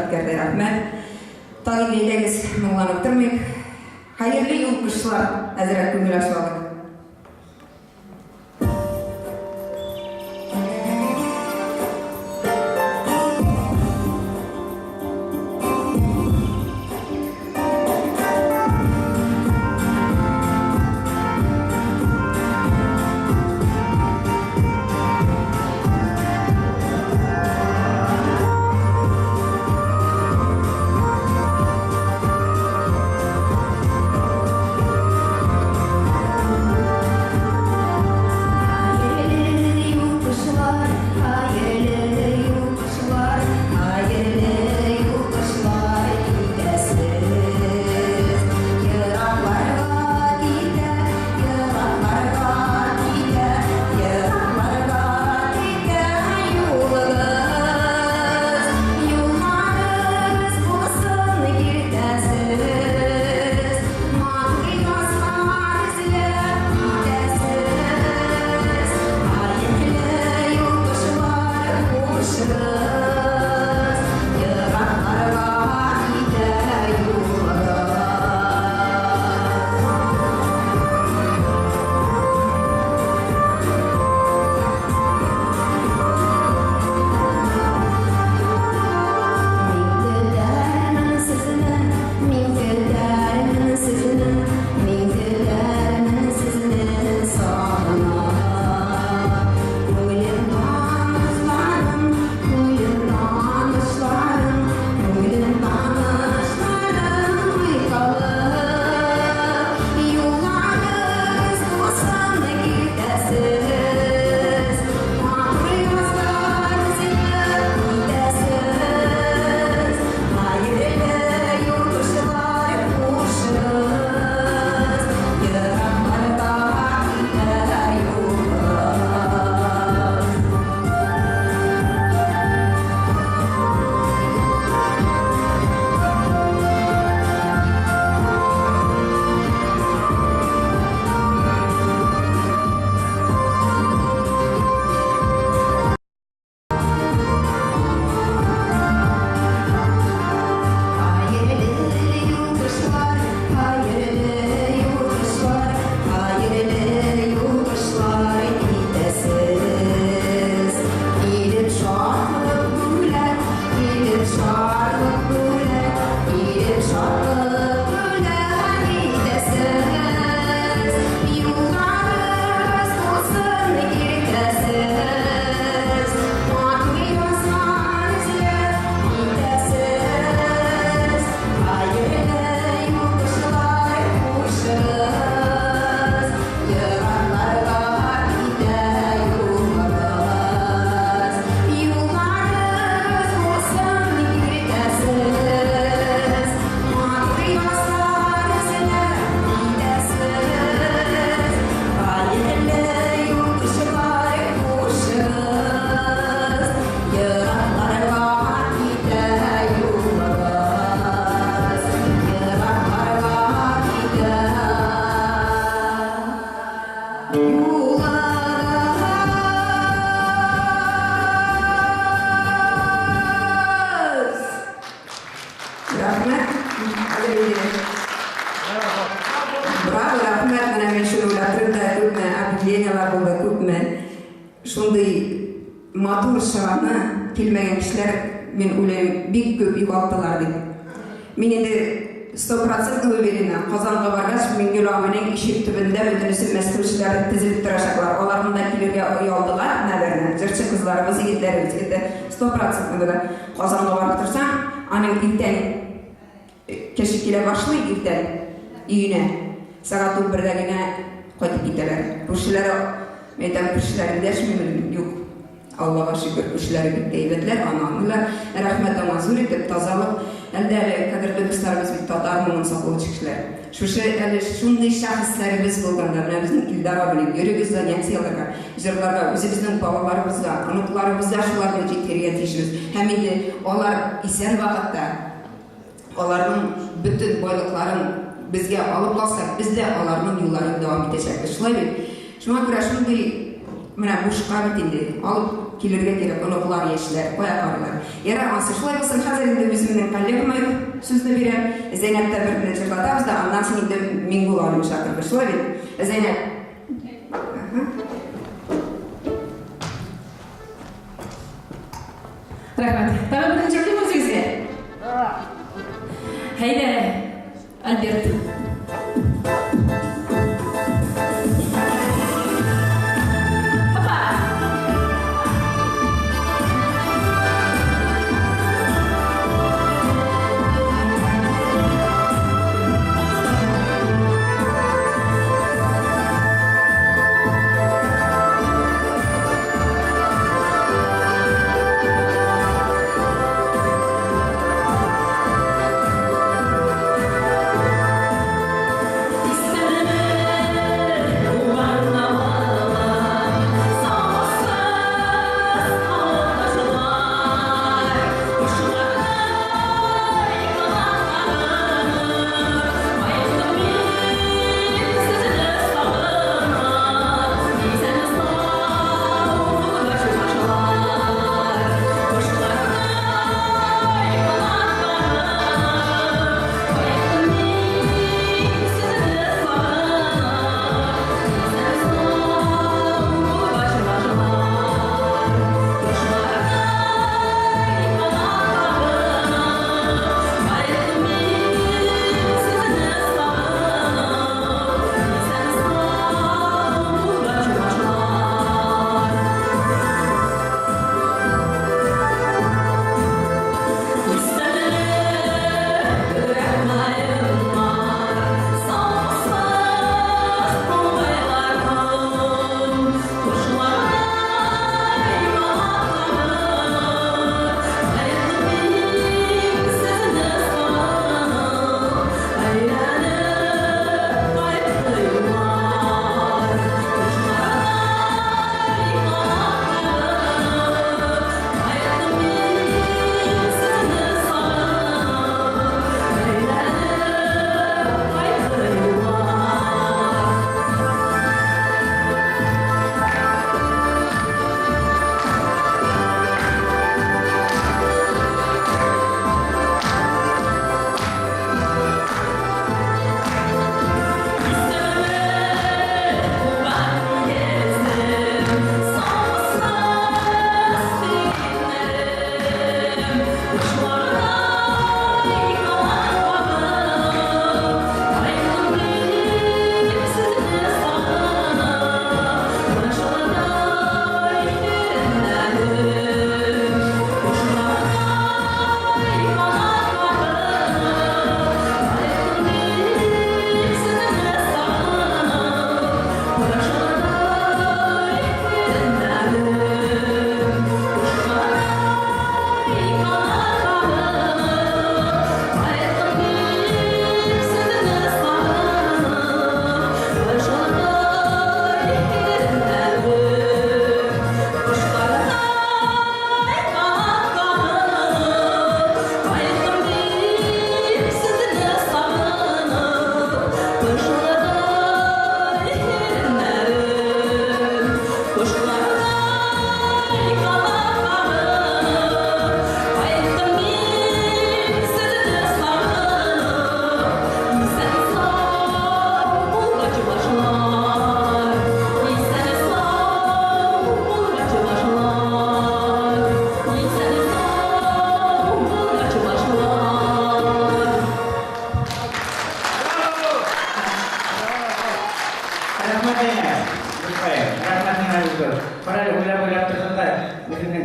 ишараткерде рахмет. Тагы нейлегіз мұңланып тұрмайық. Хайырлы юлкышлар, әзірәк көңіл ашылады. Браво, рахмет, менә мен шуны уйлатырым да күпме объявлениялар булды, күпме шундый матур чыганы килмәгән кешеләр, мен уйлыйм, бик күп югалталар дип. Мин инде 100% уверена, Казанга баргач, Миңгөл агайның ишек төбендә бөтенесе мәскәүчеләр тезелеп торачаклар. Алар монда килергә оялдылар, наверное. Җырчы кызларыбыз, егетләребез инде 100% булды. Казанга барып торсаң, аның иртән кеше килә башлый, иртән өенә. Сағат 11-дә генә кайтып китәләр. Күршеләр, мәйдан күршеләр дәшмим, юк. Аллаға шөкер, күршеләр бик әйбәтләр, анаңлар. Рәхмәт Амазур итеп тазалык. Әлдә кадерле дусларыбыз бит татар моңын саклаучы кешеләр. Шушы әле шундый шәхесләребез булганда, менә безнең Илдар абый йөрегез занятияларга, җырларга, үзебезнең балаларыбызга, оныкларыбызга шуларны җиткерергә тиешбез. Һәм инде алар исән вакытта аларның бөтен байлыкларын безгә алып калсак, без дә аларның юлларын дәвам итәчәкбез. Шулай бит. Шуңа күрә шундый менә бушка бит инде алып килерге керек, олоклар яшьләр, баяклар. Ярамасы шулай булсын, хәзер инде үземнең коллегама сүзне бирәм. Зәйнәп тә бер җырлатабыз да, аннан соң инде Миңгуланы чакырдык. Шулай бит? Зәйнәп. Рахмат. Тағы бір җырлый өзегезгә? Әйдә, Альберт.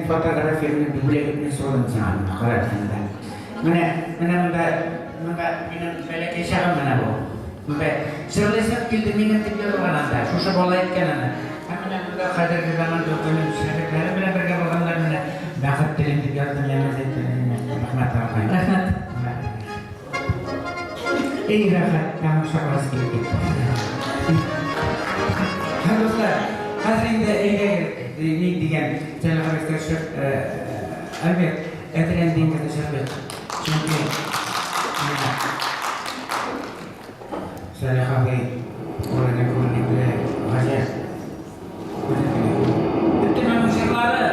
fotoğraflarını duble sorun sana karatında. Mana benim böyle keşahım mana bu. Mana serlesak kilde minat tiga orang anda. Susah bola etken anda. Mana mana kader di zaman dokumen saya kerana mana bergabangan mana bakat telim tiga orang yang masih rahmat rahmat. Rahmat. İyi rahmat kamu sekolah sedikit. Haruslah hazırda ini dengan jalan harus Albert, etrendiğin kata sebut. Çünkü saya kahve orang yang boleh hajar. Itu manusia lara,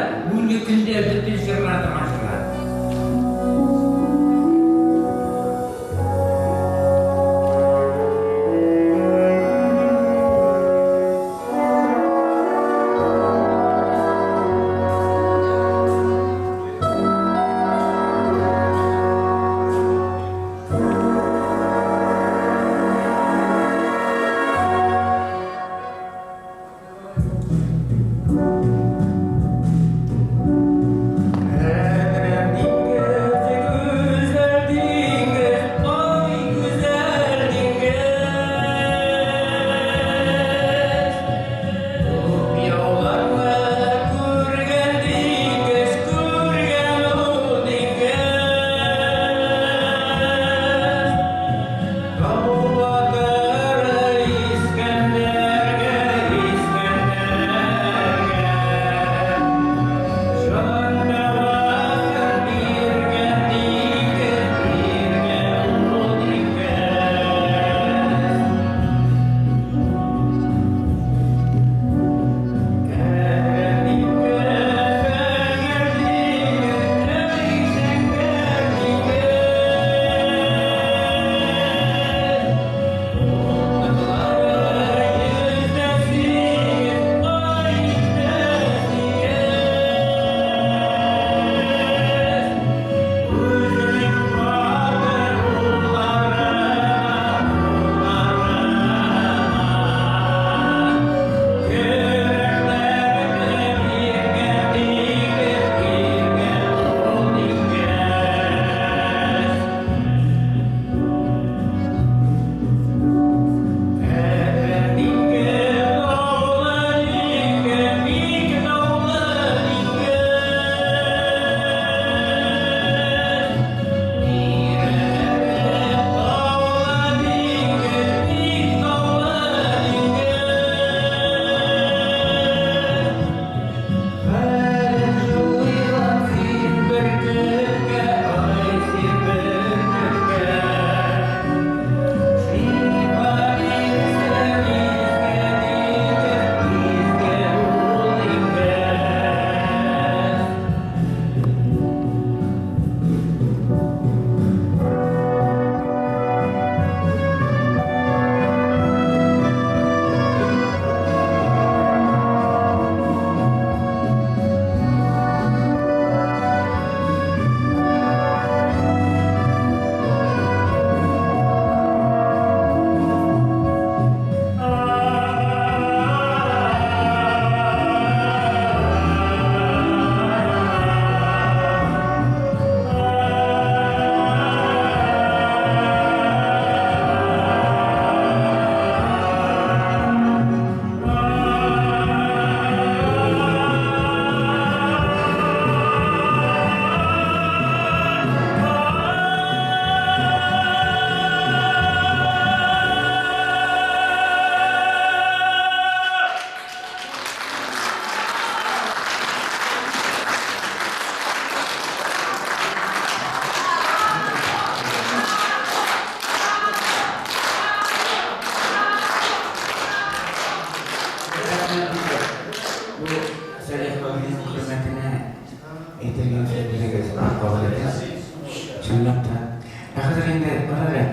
Hazır indi, bana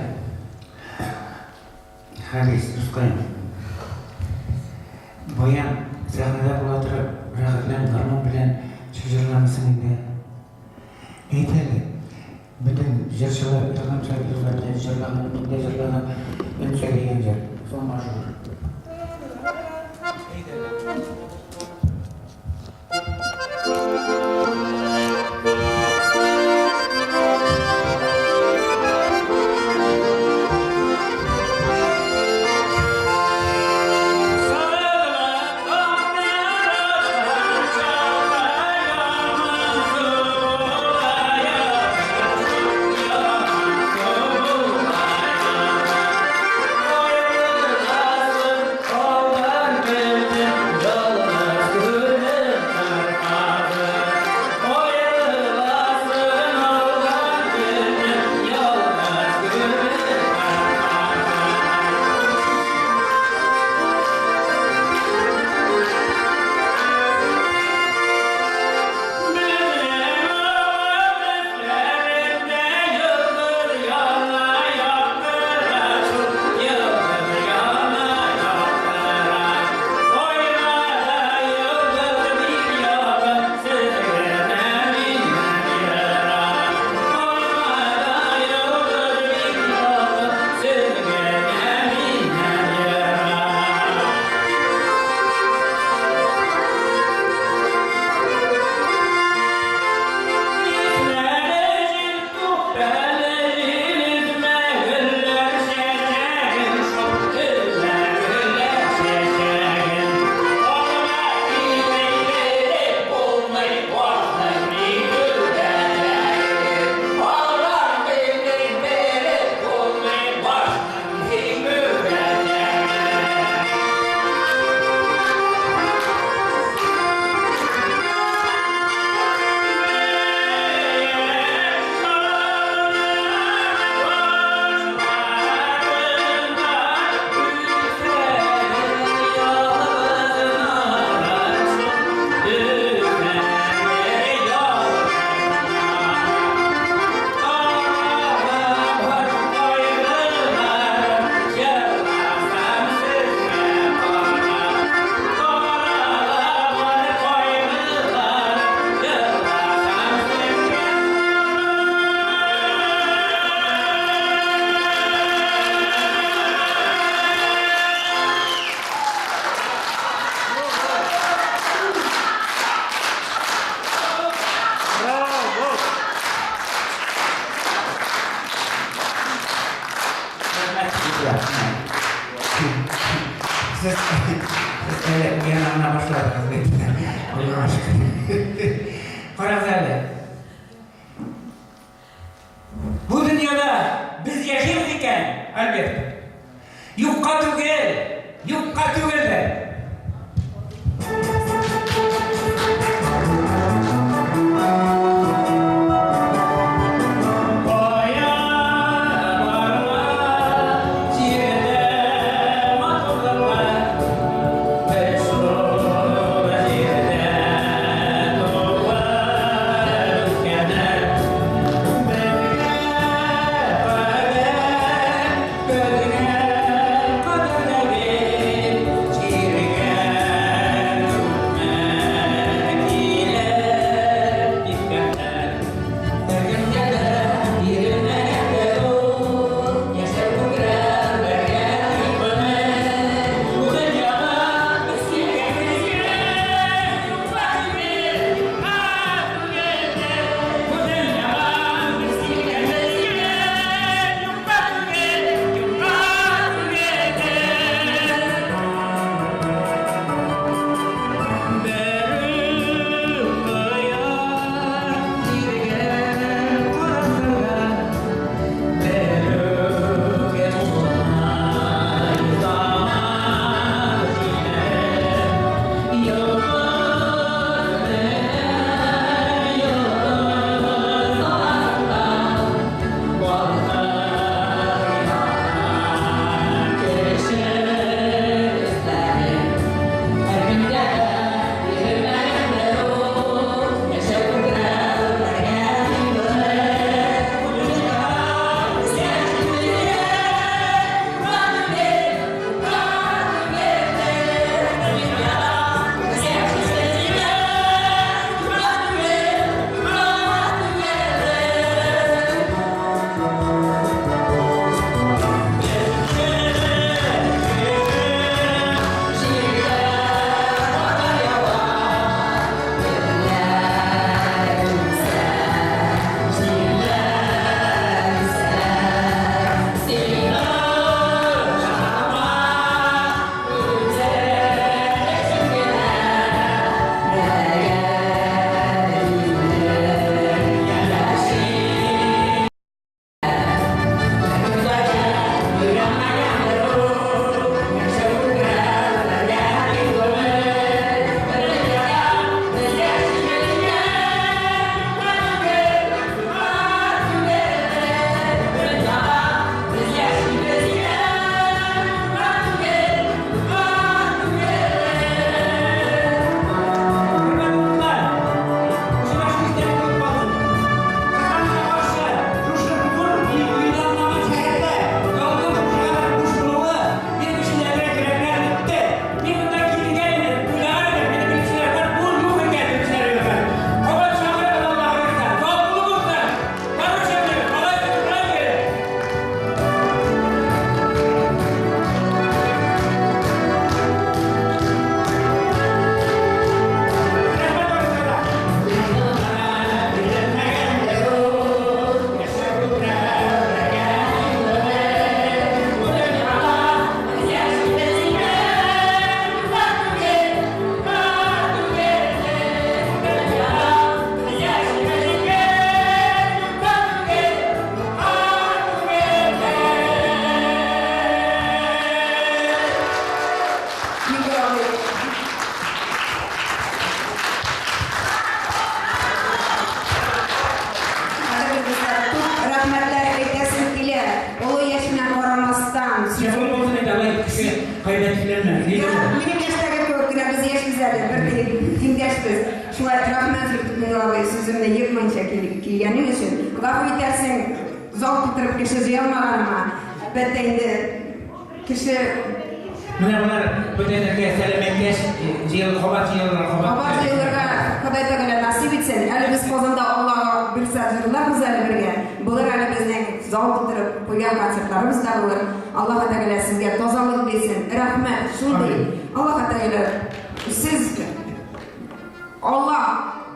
Halis, Ruskayım. Boyan, sahnede bulatırıp, rahıtlan, garman bilen çocuklarımızın indi. Eğiteli, bütün jarşalar, yırgamçlar, yırgamçlar, jarlanan, ben söyleyen yer. Son majur. Siz yanına başladınız. Allah aşkına. Korazerler. Bu dünyada biz yaşıyoruz iken elbette. Yukka tügel de. Kaybettilerine. Benim yaşlarga ko'pgina biz yaşmizlar, bir tengdashmiz. Shunga rahmat Yurtmilova so'zimni yig'mancha kelganing uchun. G'afur etarsang, zor bitirib kishi yig'maganman. Bitta endi kishi Mana bular butaylarga salamatlash, Abad yıllarga Xudoy taolo nasib etsin. Ali biz Qozonda Alloh bilsa yurlarimiz ali birga. Bular ali bizning zor bitirib qo'ygan konsertlarimiz da bo'lar. Alloh taolo sizga tozalik bersin. Rahmat. Shunday. Alloh taolo siz Allah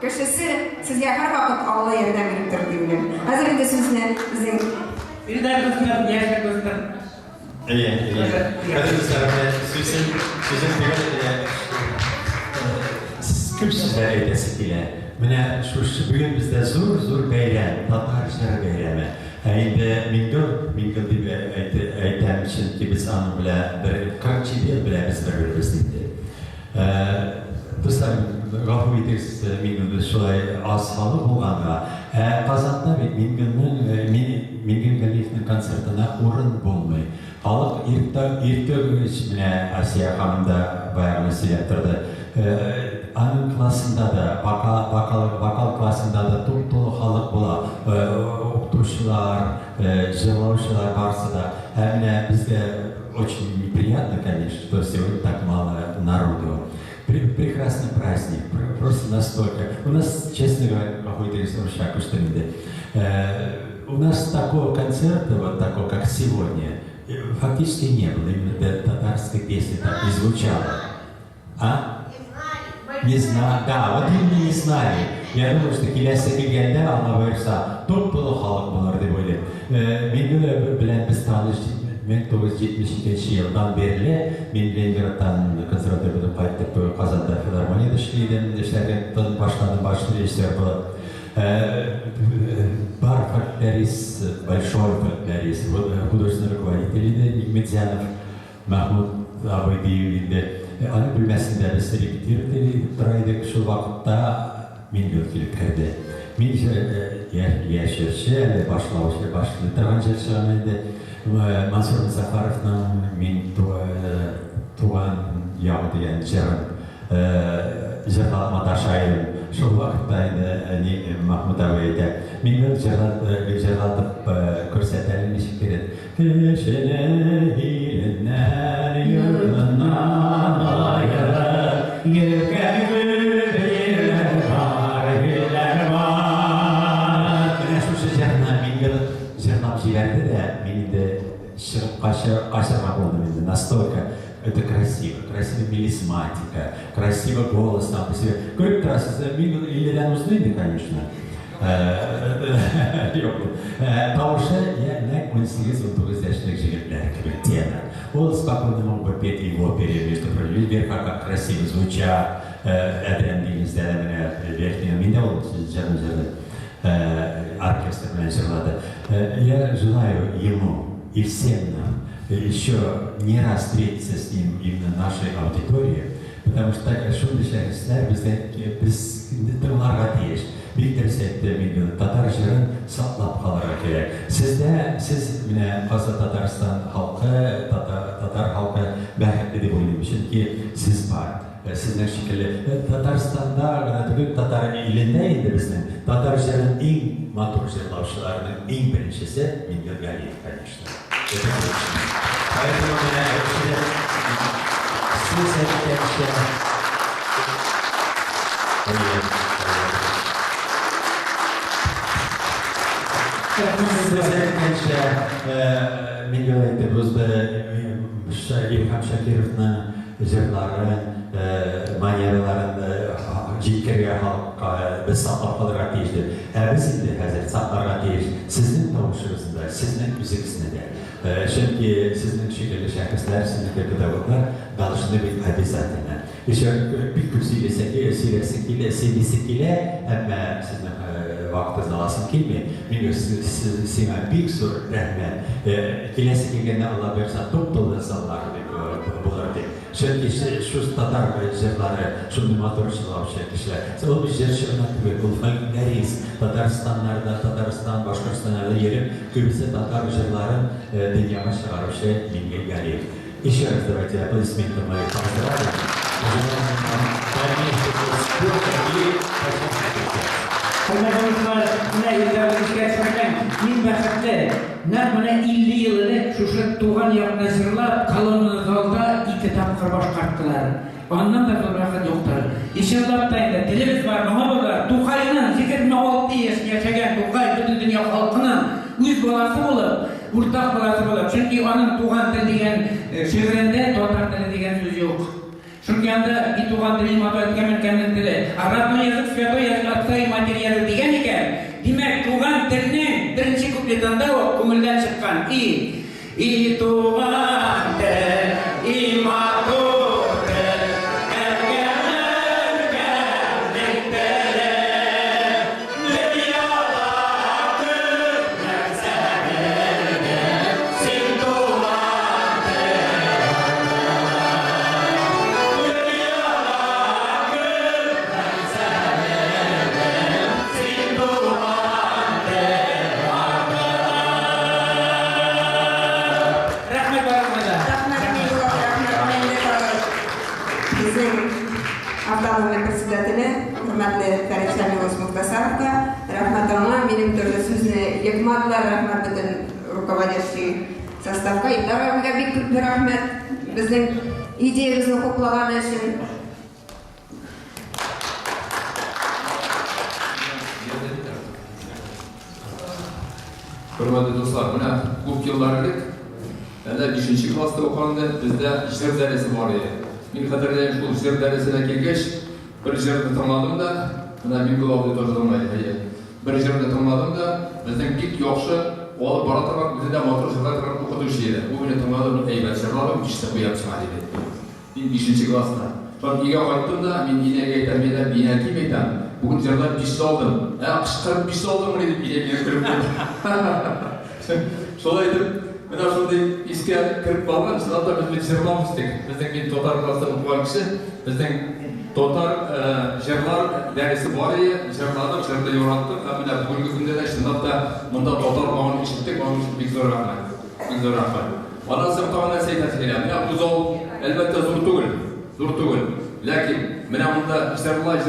kishisi sizga har vaqt Alloh yordam berib turdi deyman. Hozir endi sizni bizning bir daha göster. İyi. Kadir Sarı'na sözün siz kimsizler eydesi ile. Mine şu bugün bizde zor beyran, Tatarşları beyrami. Endi mingil gibi aytam için ki biz anı bile bir 40 yıl bile biz birbirimizdeydi. Dostlar, gafur ederiz mingilde şolay az halı olğanğa. Kazan'da Mingil Galiyev'nin konsertine orun bulmay. Halk irtör Asiye Hanım da bayağı mesele yaptırdı. Anın klasında da, vokal klasında da dolu halk bola, okutuşlar, жерлаушылар varsa da, hem bizde очень неприятно, конечно, что сегодня так мало народу. Прекрасный праздник, просто настолько. У нас, честно говоря, какой-то рисунок, что у нас такого концерта, вот такого, как сегодня, фактически не было. Именно татарской песни так не звучало. А? Не знаю. Да, вот именно не знали. Я думаю, что келесі келгенде Алла бұйырса, топ-толы халық болар деп ойлаймын. Мен білән біз таныш 1972 жылдан берлі мен Ленинградтан консерваториядан қайтып Қазанда филармонияда ішлеген башқы режиссер болып. Бар фольклорист, большой фольклорист, художественный руководитель Нигметзянов Махмуд Абайдиев'inde. Аны білмәсінде біз репетировали тұрайдық шул вақытта мен келіп кірді. Мен яшерші, әлі башлаушы тұрған жер шығам енді Мансур Мұзафаровның мен туған яғы деген жырлама шайырым. Шул вақытта енді Махмуд Абайда мен жырлатып көрсетәлі нешік кереді. Кешелі еліннәр юрдынан айырып, еркен гүлдер бар, гүлдер бар. Міне шушы жырына мен жырлап жіберді де, мен де шығып қашырға болдым енді. Настолько это красиво, красивая мелизматика, красивый голос там по себе. Көріп тұрасыз, мен елден ұздайды, конечно. Таушы, я 18-19 яшных жігітлер тена. Он спокойно мог бы петь и в опере, между прочим, верха как красиво звучат, әдемдігіңізді әдеміне верхнего меня, он жерлы оркестр мен жерлады. Я желаю ему и всем нам еще не раз встретиться с ним именно нашей аудитории, потому что шундышлар біз тыңларға тиеш. Виктор Сәтті татар жырын саклап қаларға керек. Сіз міне қазір Татарстан халқы, татар халқы бәхетті деп ойлаймын, чөнки сіз бар. Сіздің шекелі Татарстанда, татар елінде енді біздің татар жырын ең матур жырлаушыларының ең біріншісі Миңгел Галиев, конечно. Это точно. Поэтому меня сіз әйткенше Миңгел айтып өзді Илхам Шакировның жырларын, манераларын жеткерге халыққа біз сақлап қалдырға тиешті. Біз енді қазір сақларға тиеш. Сіздің тауышыңызда, сіздің müzikisinde. Çünkü sizin şekilde şarkılar, sizin pedagoglar должны быть обязательно. Еще bir kürsüyle sevgisiyle hem sizin vaktinizni alasım kelmey. Men sizga bir zo'r rahmat. Kelasi kelganda Alloh bersa to'p-to'la insanlar bo'lardi. Chunki shu tatar jizlari, shunday motor ishlovchi kishilar. Ol bir jirshina bu folklorist Tatarstanlarda, Tatariston, Boshqirdistonlarda yerib, ko'pisi tatar jizlarini dunyoga chiqaruvchi Mingel Galiyev. Еще раз давайте аплодисменты моих поздравим. Hürmetler, ne yeterlilikler söylen, min bәхетле, нәр 50 yılını şuşu tuğan yaklaşırlar, kalın zalda 2 tapkır başkarttılar. Ondan da bir bәхет yoktur. İnşallah da indi, dilimiz var, muhabbeler, Tuğay'ın 26 yaşını yaşayan Tuğay bütün dünya halkının üç balası olup, urtak balası olup. Çünkü onun tuğan dil degen şiirinde Tatar dili degen söz yok. Çünkü anda bir tuğan dili matematik Amerikanın dili. Arap'ın yazık, Svyato yazık, Atkay materyali degen iken, demek tuğan dilinin birinci kupletinde o kumuldan çıkan İ tuğan dil, imadur. Автономный председатель, hürmetli Karışanımız Muhtasar'da, rahmetullah, benim тоже sözüne yakmadılar, rahmet bütün rukovodящий составка. Illara bir rahmet bizim ideyamızı koklagan için. Hürmetli dostlar, buna ko'p yıllar ilk, 5. klassda o'qiganda bizda she'r darsi bor edi. Men qadrlayman shu she'r darsine kelgach, bir she'rni tingladim da, mana men quloqni to'zdirmaydi. Bir she'rni tingladim da, bizning git yaxshi olib boraturib, bizda motor she'rlar o'qituvchi edi. U meni tingladim, aybat she'rlarim ishda qo'yapman dedi. Men 5. klassda. Sonra uyga qaytdim da, men inaga aytaman, men bina kiymayman. Bugun she'rlar pishdi oldim. Qishqirib pishdi oldim deb binaga kirib keldim. Şolay edip, ben şurada iske kirip kaldım, sınavda biz she'rlamıştık. Bizden Tatar klasda okuyan kişi, bizden Tatar she'rlar dersi var ya, she'rladım, she'rda yo'rattık. Hamile bugünkü günde de sınavda bunda Tatar mağını işittik, onun için bir zor rahmet. Bir zor rahmet. Ondan sonra tamamen seyret edelim. Ya bu zor, elbette zor tugul. Lakin, mena bunda she'rlay,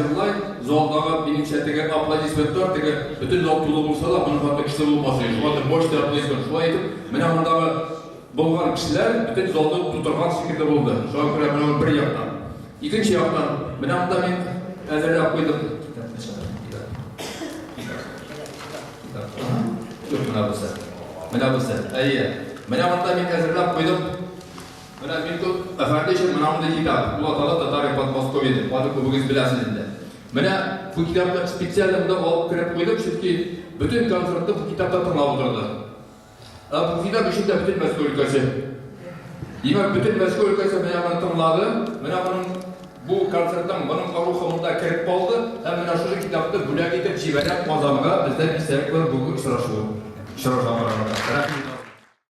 zoldaga benim şetteki aplodismentler, bütün zol tulu bulsa da bunun hatta kişi bulması. Şu anda boş da aplodisment. Şuna edip, mena bundağı bulgan kişiler bütün zolda tuturgan şekilde buldu. Şu an göre mena bir yaktan. İkinci yaktan, mena bunda ben hazırlayıp koydum. Yok mena bu sen. Ayya. Mena bunda ben hazırlayıp koydum. Mena ben de efendi için mena bunda kitap. Bu atalı Tatar Yapan Moskova'ydı. Bana kubuguz bilasınız de. Mena bu kitapta spesialde bunda alıp kirip koydum çünkü bütün konsertte bu kitapta tırnağı oturdu. Bu kitap içinde bütün Moskva ülkesi. Demek bütün Moskva ülkesi mena bana tırnağı, mena bunun bu konsertten bunun ruhumunda kirip kaldı. Hem mena şu kitapta bülak etip çiğveren mazamıga bizden istedik var bu sıraşığı.